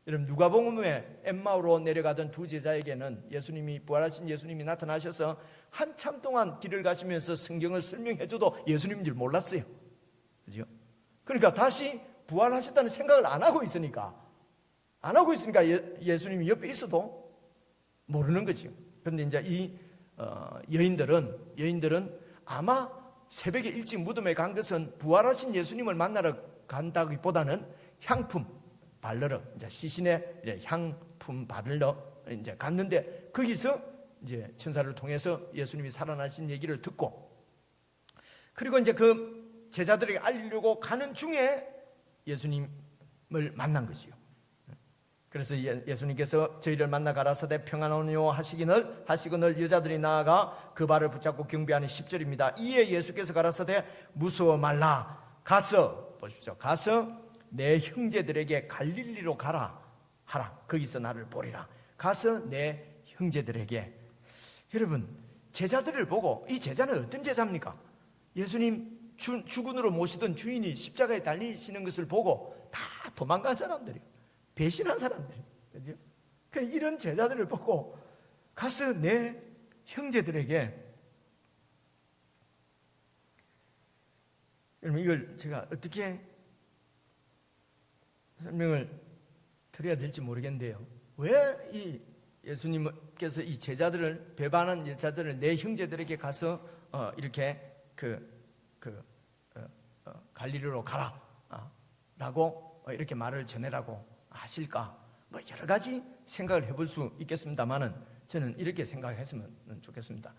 여러분, 누가복음에 엠마오로 내려가던 두 제자에게는 예수님이, 부활하신 예수님이 나타나셔서 한참 동안 길을 가시면서 성경을 설명해줘도 예수님인 줄 몰랐어요. 그죠? 그러니까 다시 부활하셨다는 생각을 안 하고 있으니까 예수님이 옆에 있어도 모르는 거죠. 그런데 이제 이 여인들은 아마 새벽에 일찍 무덤에 간 것은 부활하신 예수님을 만나러 간다기보다는 향품 바르러, 이제 시신에 향품 바르러 이제 갔는데, 거기서 이제 천사를 통해서 예수님이 살아나신 얘기를 듣고, 그리고 이제 그 제자들에게 알리려고 가는 중에 예수님을 만난 것이요. 그래서 예수님께서 저희를 만나 가라사대 평안하뇨 하시거늘 여자들이 나아가 그 발을 붙잡고 경배하는 10절입니다. 이에 예수께서 가라사대 무서워 말라. 가서 보십시오. 가서 내 형제들에게 갈릴리로 가라 하라. 거기서 나를 보리라. 가서 내 형제들에게. 여러분, 제자들을 보고, 이 제자는 어떤 제자입니까? 예수님 주군으로 모시던 주인이 십자가에 달리시는 것을 보고 다 도망간 사람들이에요. 배신한 사람들, 그죠? 그러니까 이런 제자들을 보고 가서 내 형제들에게, 여러분, 이걸 제가 어떻게 설명을 드려야 될지 모르겠는데요. 왜 이 예수님께서 이 제자들을, 배반한 제자들을 내 형제들에게 가서 이렇게 갈릴리로 가라 라고 이렇게 말을 전해라고 하실까? 뭐 여러 가지 생각을 해볼 수 있겠습니다만은 저는 이렇게 생각했으면 좋겠습니다.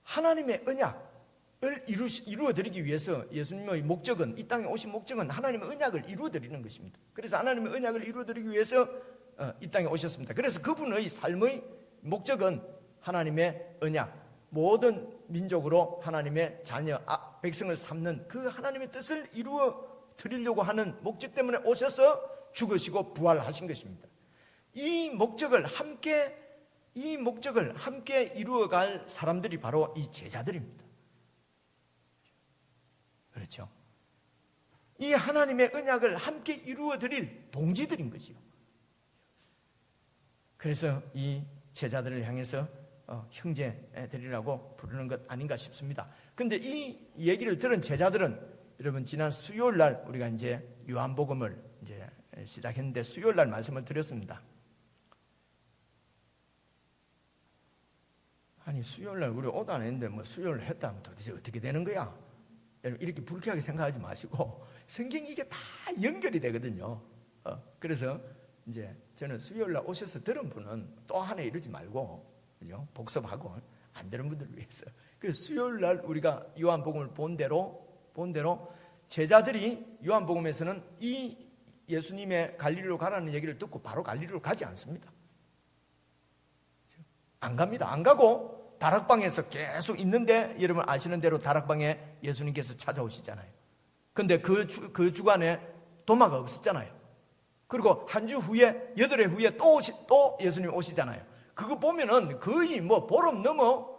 하나님의 언약을 이루어드리기 위해서 예수님의 목적은, 이 땅에 오신 목적은 하나님의 언약을 이루어드리는 것입니다. 그래서 하나님의 언약을 이루어드리기 위해서 이 땅에 오셨습니다. 그래서 그분의 삶의 목적은 하나님의 언약, 모든 민족으로 하나님의 자녀, 백성을 삼는 그 하나님의 뜻을 이루어 드리려고 하는 목적 때문에 오셔서 죽으시고 부활하신 것입니다. 이 목적을 함께 이루어갈 사람들이 바로 이 제자들입니다. 그렇죠? 이 하나님의 언약을 함께 이루어드릴 동지들인 것이요. 그래서 이 제자들을 향해서 형제들이라고 부르는 것 아닌가 싶습니다. 그런데 이 얘기를 들은 제자들은, 여러분, 지난 수요일 날 우리가 이제 요한복음을 이제 시작했는데 수요일 날 말씀을 드렸습니다. 아니, 수요일 날 우리 오도 안 했는데 뭐 수요일 했다면 도대체 어떻게 되는 거야? 여러분, 이렇게 불쾌하게 생각하지 마시고 성경이 이게 다 연결이 되거든요. 그래서 이제 저는 수요일 날 오셔서 들은 분은 또 한 해 이러지 말고, 그죠? 복습하고 안 되는 분들을 위해서. 그래서 수요일 날 우리가 요한복음을 본 대로 제자들이 요한복음에서는 이 예수님의 갈릴리로 가라는 얘기를 듣고 바로 갈릴리로 가지 않습니다. 안 갑니다. 안 가고 다락방에서 계속 있는데, 여러분 아시는 대로 다락방에 예수님께서 찾아오시잖아요. 근데 그 주간에 도마가 없었잖아요. 그리고 한 주 후에, 8회 후에 또 예수님 오시잖아요. 그거 보면은 거의 뭐 보름 넘어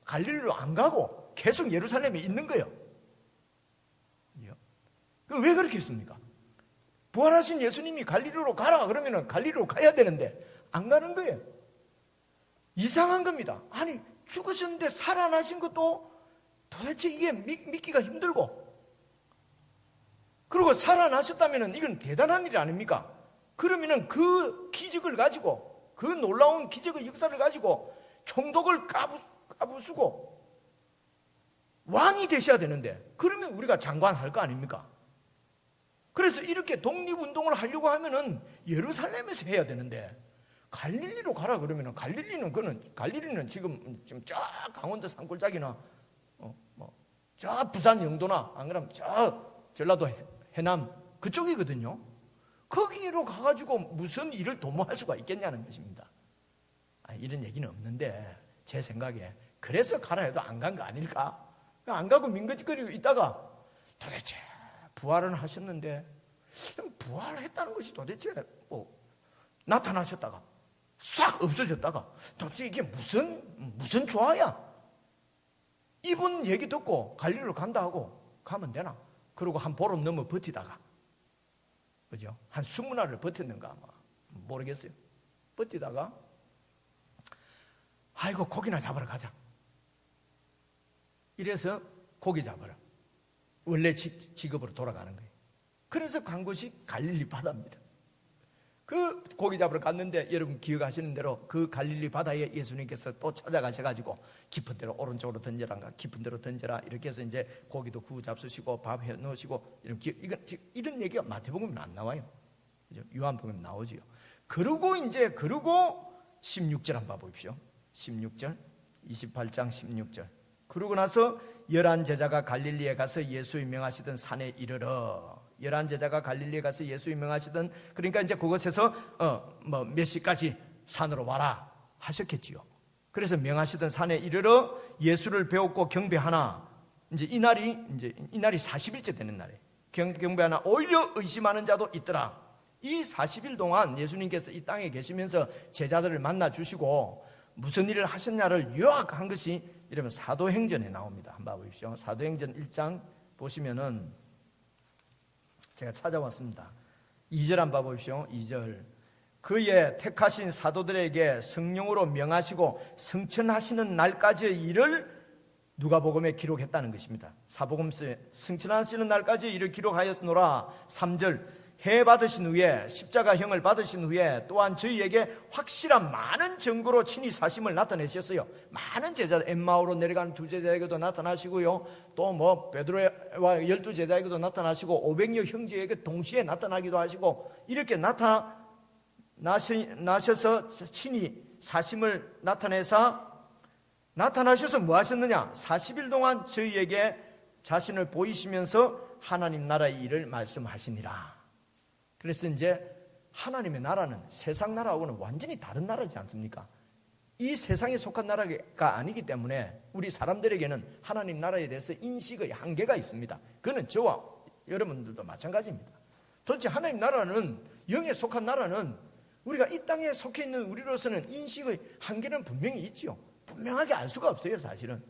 갈릴리로 안 가고 계속 예루살렘에 있는 거예요. 왜 그렇게 했습니까? 부활하신 예수님이 갈릴리로 가라 그러면은 갈릴리로 가야 되는데 안 가는 거예요. 이상한 겁니다. 아니, 죽으셨는데 살아나신 것도 도대체 이게 믿기가 힘들고, 그리고 살아나셨다면은 이건 대단한 일 아닙니까? 그러면은 그 기적을 가지고 그 놀라운 기적의 역사를 가지고 총독을 까부수고 왕이 되셔야 되는데, 그러면 우리가 장관 할 거 아닙니까? 그래서 이렇게 독립운동을 하려고 하면은 예루살렘에서 해야 되는데, 갈릴리로 가라 그러면은, 갈릴리는 지금 저 강원도 산골짜기나 저 부산 영도나, 안 그러면 저 전라도 해남 그쪽이거든요. 거기로 가가지고 무슨 일을 도모할 수가 있겠냐는 것입니다. 이런 얘기는 없는데, 제 생각에 그래서 가라 해도 안 간 거 아닐까? 안 가고 민거짓거리고 있다가 도대체 부활은 하셨는데, 부활했다는 것이 도대체 나타나셨다가 싹 없어졌다가 도대체 이게 무슨 조화야? 이분 얘기 듣고 갈릴리로 간다 하고 가면 되나? 그리고 한 보름 넘어 버티다가, 그죠? 한 20날을 버텼는가 아마 모르겠어요. 버티다가 아이고 고기나 잡으러 가자. 이래서 고기 잡으러 원래 직업으로 돌아가는 거예요. 그래서 간 곳이 갈릴리 바다입니다. 그 고기 잡으러 갔는데, 여러분 기억하시는 대로 그 갈릴리 바다에 예수님께서 또 찾아가셔가지고 깊은 데로 오른쪽으로 던져라, 깊은 데로 던져라, 이렇게 해서 이제 고기도 구워 잡수시고 밥 해 놓으시고, 이런 얘기가 마태복음에는 안 나와요. 요한복음에 나오지요. 그리고 16절 한번 봐보십시오. 16절, 28장 16절. 그러고 나서 11 제자가 갈릴리에 가서 예수의 명하시던 산에 이르러. 11 제자가 갈릴리에 가서 예수의 명하시던, 그러니까 이제 그곳에서 몇 시까지 산으로 와라 하셨겠지요. 그래서 명하시던 산에 이르러 예수를 배웠고 경배하나, 이제 이 날이 40일째 되는 날에 경배하나 오히려 의심하는 자도 있더라. 이 40일 동안 예수님께서 이 땅에 계시면서 제자들을 만나 주시고 무슨 일을 하셨냐를 요약한 것이 이러면 사도행전에 나옵니다. 한번 보십시오. 사도행전 1장 보시면은, 제가 찾아왔습니다. 2절 한번 보십시오. 2절. 그의 택하신 사도들에게 성령으로 명하시고 성천하시는 날까지의 일을 누가복음에 기록했다는 것입니다. 사복음서에 성천하시는 날까지의 일을 기록하였노라. 3절. 해 받으신 후에, 십자가형을 받으신 후에 또한 저희에게 확실한 많은 증거로 친히 사심을 나타내셨어요. 많은 제자들, 엠마오로 내려가는 2 제자에게도 나타나시고요, 또 베드로와 12 제자에게도 나타나시고 500여 형제에게 동시에 나타나기도 하시고, 이렇게 나셔서 친히 사심을 나타나셔서 뭐 하셨느냐? 40일 동안 저희에게 자신을 보이시면서 하나님 나라의 일을 말씀하시니라. 그래서 이제 하나님의 나라는 세상 나라하고는 완전히 다른 나라지 않습니까? 이 세상에 속한 나라가 아니기 때문에 우리 사람들에게는 하나님 나라에 대해서 인식의 한계가 있습니다. 그건 저와 여러분들도 마찬가지입니다. 도대체 하나님 나라는, 영에 속한 나라는, 우리가 이 땅에 속해 있는 우리로서는 인식의 한계는 분명히 있죠. 분명하게 알 수가 없어요, 사실은.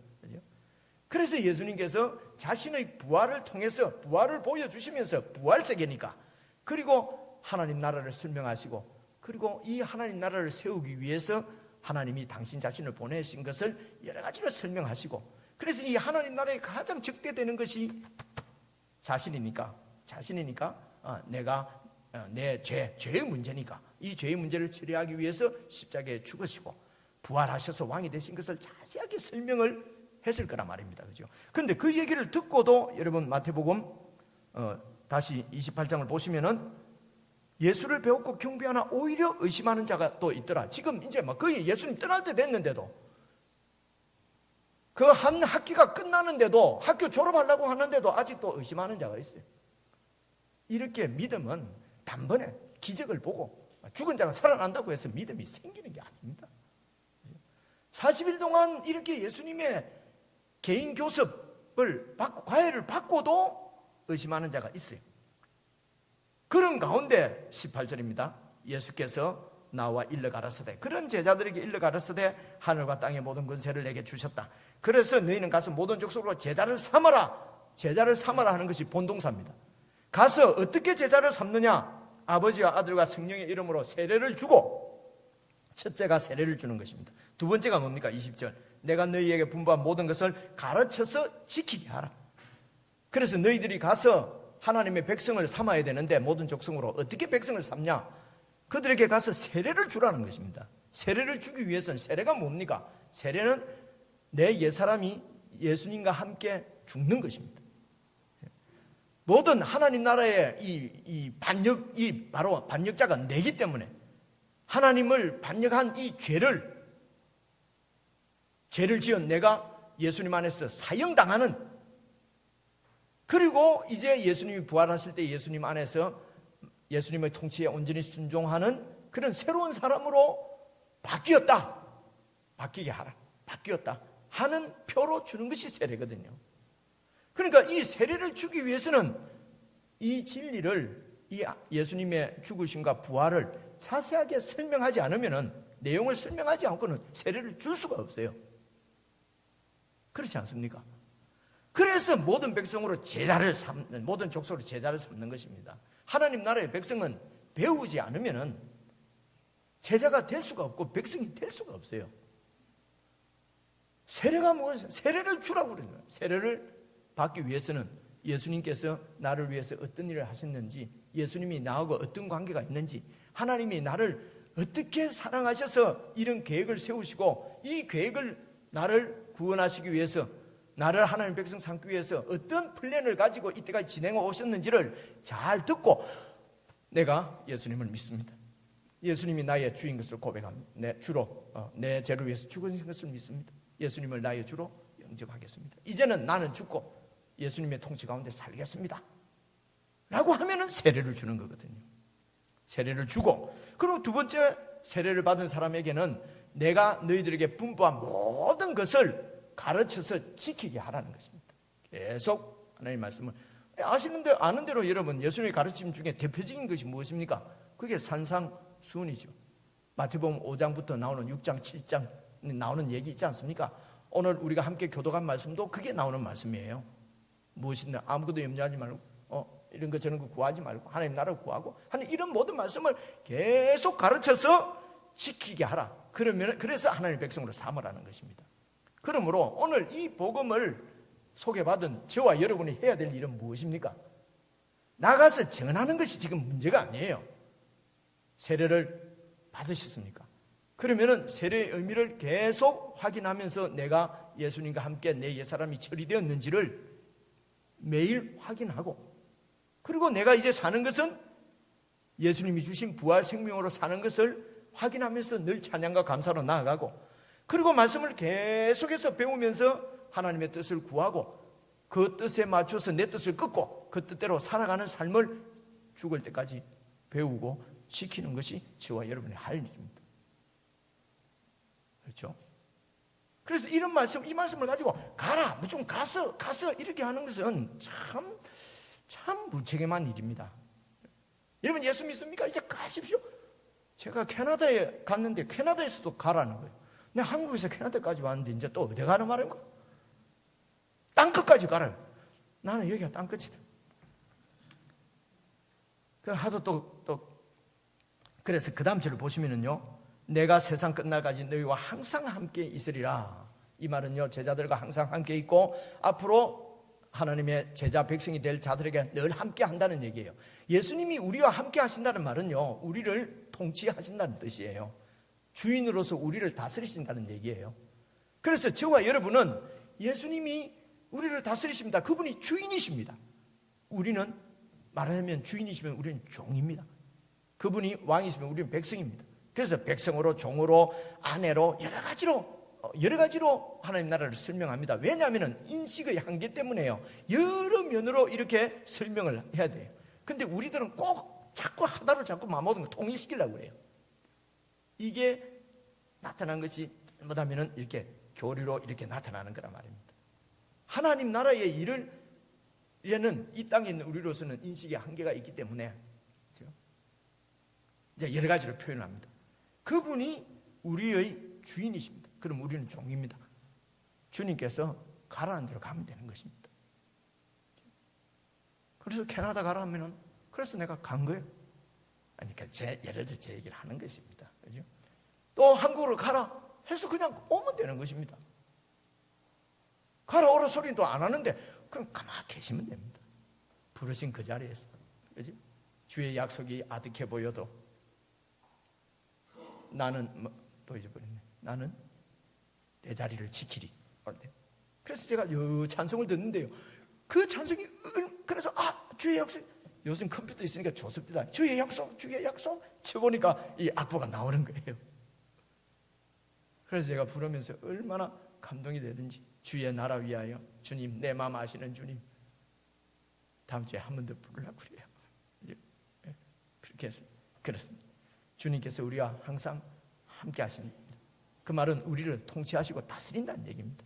그래서 예수님께서 자신의 부활을 통해서 부활을 보여주시면서, 부활 세계니까, 그리고 하나님 나라를 설명하시고, 그리고 이 하나님 나라를 세우기 위해서 하나님이 당신 자신을 보내신 것을 여러 가지로 설명하시고, 그래서 이 하나님 나라에 가장 적대되는 것이 자신이니까 내가 내 죄의 문제니까, 이 죄의 문제를 처리하기 위해서 십자가에 죽으시고 부활하셔서 왕이 되신 것을 자세하게 설명을 했을 거란 말입니다. 그죠? 그런데 그 얘기를 듣고도 여러분 마태복음 다시 28장을 보시면은 예수를 배웠고 경배하나 오히려 의심하는 자가 또 있더라. 지금 이제 거의 예수님 떠날 때 됐는데도, 그 한 학기가 끝나는데도, 학교 졸업하려고 하는데도 아직도 의심하는 자가 있어요. 이렇게 믿음은 단번에 기적을 보고 죽은 자가 살아난다고 해서 믿음이 생기는 게 아닙니다. 40일 동안 이렇게 예수님의 개인 교습을 받고, 과외를 받고도 의심하는 자가 있어요. 그런 가운데 18절입니다. 예수께서 나와 일러 가라사대, 그런 제자들에게 일러 가라사대, 하늘과 땅의 모든 권세를 내게 주셨다. 그래서 너희는 가서 모든 족속으로 제자를 삼아라. 제자를 삼아라 하는 것이 본동사입니다. 가서 어떻게 제자를 삼느냐? 아버지와 아들과 성령의 이름으로 세례를 주고, 첫째가 세례를 주는 것입니다. 두 번째가 뭡니까? 20절. 내가 너희에게 분부한 모든 것을 가르쳐서 지키게 하라. 그래서 너희들이 가서 하나님의 백성을 삼아야 되는데, 모든 족속으로 어떻게 백성을 삼냐? 그들에게 가서 세례를 주라는 것입니다. 세례를 주기 위해서는, 세례가 뭡니까? 세례는 내 옛사람이 예수님과 함께 죽는 것입니다. 모든 하나님 나라의 이 바로 반역자가 내기 때문에 하나님을 반역한 이 죄를 지은 내가 예수님 안에서 사형당하는, 그리고 이제 예수님이 부활하실 때 예수님 안에서 예수님의 통치에 온전히 순종하는 그런 새로운 사람으로 바뀌게 하라, 바뀌었다 하는 표로 주는 것이 세례거든요. 그러니까 이 세례를 주기 위해서는 이 진리를, 이 예수님의 죽으심과 부활을 자세하게 설명하지 않으면, 내용을 설명하지 않고는 세례를 줄 수가 없어요. 그렇지 않습니까? 그래서 모든 백성으로 모든 족속으로 제자를 삼는 것입니다. 하나님 나라의 백성은 배우지 않으면 제자가 될 수가 없고 백성이 될 수가 없어요. 세례가 무엇이냐? 세례를 주라고 그러는 거예요. 세례를 받기 위해서는 예수님께서 나를 위해서 어떤 일을 하셨는지, 예수님이 나하고 어떤 관계가 있는지, 하나님이 나를 어떻게 사랑하셔서 이런 계획을 세우시고 이 계획을 나를 구원하시기 위해서, 나를 하나님 백성 삼기 위해서 어떤 플랜을 가지고 이때까지 진행해 오셨는지를 잘 듣고 내가 예수님을 믿습니다. 예수님이 나의 주인 것을 고백합니다. 내 죄를 위해서 죽으신 것을 믿습니다. 예수님을 나의 주로 영접하겠습니다. 이제는 나는 죽고 예수님의 통치 가운데 살겠습니다 라고 하면은 세례를 주는 거거든요. 세례를 주고, 그리고 두 번째, 세례를 받은 사람에게는 내가 너희들에게 분부한 모든 것을 가르쳐서 지키게 하라는 것입니다. 계속 하나님의 말씀을 아는 대로 여러분, 예수님의 가르침 중에 대표적인 것이 무엇입니까? 그게 산상수훈이죠. 마태복음 5장부터 나오는 6장, 7장 나오는 얘기 있지 않습니까? 오늘 우리가 함께 교독한 말씀도 그게 나오는 말씀이에요. 무엇이든 아무것도 염려하지 말고 이런 거 저런 거 구하지 말고 하나님 나라를 구하고 하는 이런 모든 말씀을 계속 가르쳐서 지키게 하라. 그래서 하나님의 백성으로 삼으라는 것입니다. 그러므로 오늘 이 복음을 소개받은 저와 여러분이 해야 될 일은 무엇입니까? 나가서 전하는 것이 지금 문제가 아니에요. 세례를 받으셨습니까? 그러면은 세례의 의미를 계속 확인하면서 내가 예수님과 함께 내 옛사람이 처리되었는지를 매일 확인하고, 그리고 내가 이제 사는 것은 예수님이 주신 부활 생명으로 사는 것을 확인하면서 늘 찬양과 감사로 나아가고, 그리고 말씀을 계속해서 배우면서 하나님의 뜻을 구하고 그 뜻에 맞춰서 내 뜻을 꺾고 그 뜻대로 살아가는 삶을 죽을 때까지 배우고 지키는 것이 저와 여러분의 할 일입니다. 그렇죠? 그래서 이 말씀을 가지고 가라, 무조건 가서 이렇게 하는 것은 참 무책임한 일입니다. 여러분 예수 믿습니까? 이제 가십시오. 제가 캐나다에 갔는데 캐나다에서도 가라는 거예요. 내가 한국에서 캐나다까지 왔는데 이제 또 어디 가는 말인가? 땅끝까지 가라. 나는 여기가 땅끝이다. 그래서 그 다음 절을 보시면은요, 내가 세상 끝날까지 너희와 항상 함께 있으리라. 이 말은요, 제자들과 항상 함께 있고 앞으로 하나님의 제자 백성이 될 자들에게 늘 함께 한다는 얘기예요. 예수님이 우리와 함께 하신다는 말은요, 우리를 통치하신다는 뜻이에요. 주인으로서 우리를 다스리신다는 얘기예요. 그래서 저와 여러분은 예수님이 우리를 다스리십니다. 그분이 주인이십니다. 우리는 말하자면 주인이시면 우리는 종입니다. 그분이 왕이시면 우리는 백성입니다. 그래서 백성으로, 종으로, 아내로 여러 가지로 하나님 나라를 설명합니다. 왜냐하면 인식의 한계 때문에요. 여러 면으로 이렇게 설명을 해야 돼요. 근데 우리들은 꼭 자꾸 하나를 자꾸 모든 걸 통일시키려고 해요. 이게 나타난 것이 잘못하면 이렇게 교리로 이렇게 나타나는 거란 말입니다. 하나님 나라의 일은 이 땅에 있는 우리로서는 인식의 한계가 있기 때문에 그렇죠? 이제 여러 가지로 표현합니다. 그분이 우리의 주인이십니다. 그럼 우리는 종입니다. 주님께서 가라는 대로 가면 되는 것입니다. 그래서 캐나다 가라 하면은 그래서 내가 간 거예요. 그러니까 예를 들어 제 얘기를 하는 것입니다. 그죠? 또 한국으로 가라 해서 그냥 오면 되는 것입니다. 가라 오라 소리는 또 안 하는데 그럼 가만히 계시면 됩니다. 부르신 그 자리에서. 그죠? 주의 약속이 아득해 보여도 나는 또 잊어버렸네. 나는 내 자리를 지키리. 그래서 제가 요 찬송을 듣는데요. 그 찬송이 그래서 주의 약속. 요즘 컴퓨터 있으니까 좋습니다. 주의 약속, 주의 약속 쳐보니까 이 악보가 나오는 거예요. 그래서 제가 부르면서 얼마나 감동이 되든지 주의 나라 위하여 주님, 내 마음 아시는 주님, 다음 주에 한 번 더 부르려고 그래요. 그렇게 해서 그렇습니다. 주님께서 우리와 항상 함께 하십니다. 그 말은 우리를 통치하시고 다스린다는 얘기입니다.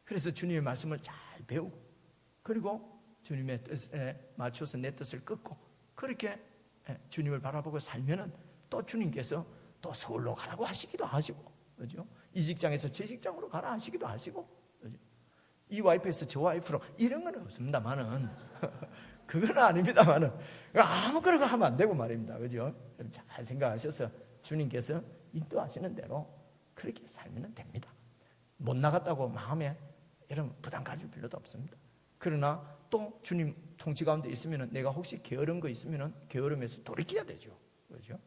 그래서 주님의 말씀을 잘 배우고, 그리고 주님의 뜻에 맞춰서 내 뜻을 긋고, 그렇게 주님을 바라보고 살면은 또 주님께서 또 서울로 가라고 하시기도 하시고, 그죠? 이 직장에서 저 직장으로 가라 하시기도 하시고, 그죠? 이 와이프에서 저 와이프로, 이런 건 없습니다만은 그건 아닙니다만은 아무거나 하면 안 되고 말입니다. 그죠? 잘 생각하셔서 주님께서 인도하시는 대로 그렇게 살면 됩니다. 못 나갔다고 마음에 이런 부담 가질 필요도 없습니다. 그러나 또 주님 통치 가운데 있으면 내가 혹시 게으른 거 있으면 게으름에서 돌이켜야 되죠. 그죠?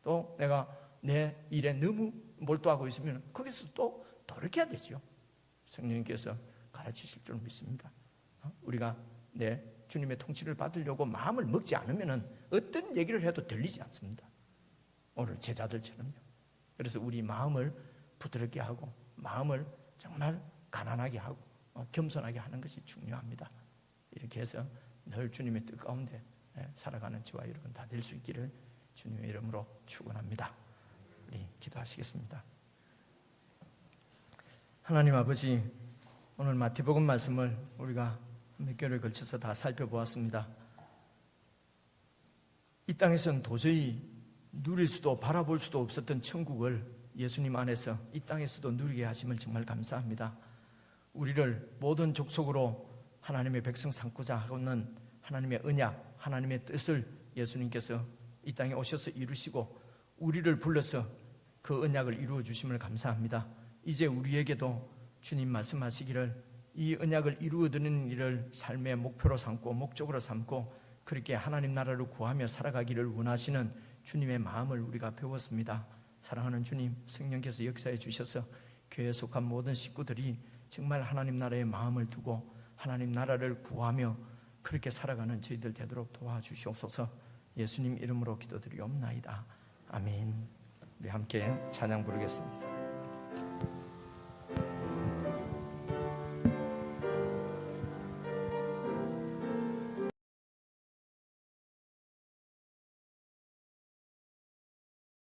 또 내가 내 일에 너무 몰두하고 있으면 거기서 또 돌이켜야 되죠. 성령님께서 가르치실 줄 믿습니다. 우리가 내 주님의 통치를 받으려고 마음을 먹지 않으면 어떤 얘기를 해도 들리지 않습니다. 오늘 제자들처럼요. 그래서 우리 마음을 부드럽게 하고 마음을 정말 가난하게 하고 겸손하게 하는 것이 중요합니다. 이렇게 해서 늘 주님의 뜻 가운데 살아가는 저와 여러분 다 될 수 있기를 주님의 이름으로 축원합니다. 우리 기도하시겠습니다. 하나님 아버지, 오늘 마태복음 말씀을 우리가 몇 개월에 걸쳐서 다 살펴보았습니다. 이 땅에서는 도저히 누릴 수도 바라볼 수도 없었던 천국을 예수님 안에서 이 땅에서도 누리게 하심을 정말 감사합니다. 우리를 모든 족속으로 하나님의 백성 삼고자 하고는 하나님의 언약, 하나님의 뜻을 예수님께서 이 땅에 오셔서 이루시고 우리를 불러서 그 언약을 이루어 주심을 감사합니다. 이제 우리에게도 주님 말씀하시기를 이 언약을 이루어드리는 일을 삶의 목표로 삼고 목적으로 삼고 그렇게 하나님 나라를 구하며 살아가기를 원하시는 주님의 마음을 우리가 배웠습니다. 사랑하는 주님, 성령께서 역사해 주셔서 교회에 속한 모든 식구들이 정말 하나님 나라의 마음을 두고 하나님 나라를 구하며 그렇게 살아가는 저희들 되도록 도와주시옵소서. 예수님 이름으로 기도드리옵나이다. 아멘. 우리 함께 찬양 부르겠습니다.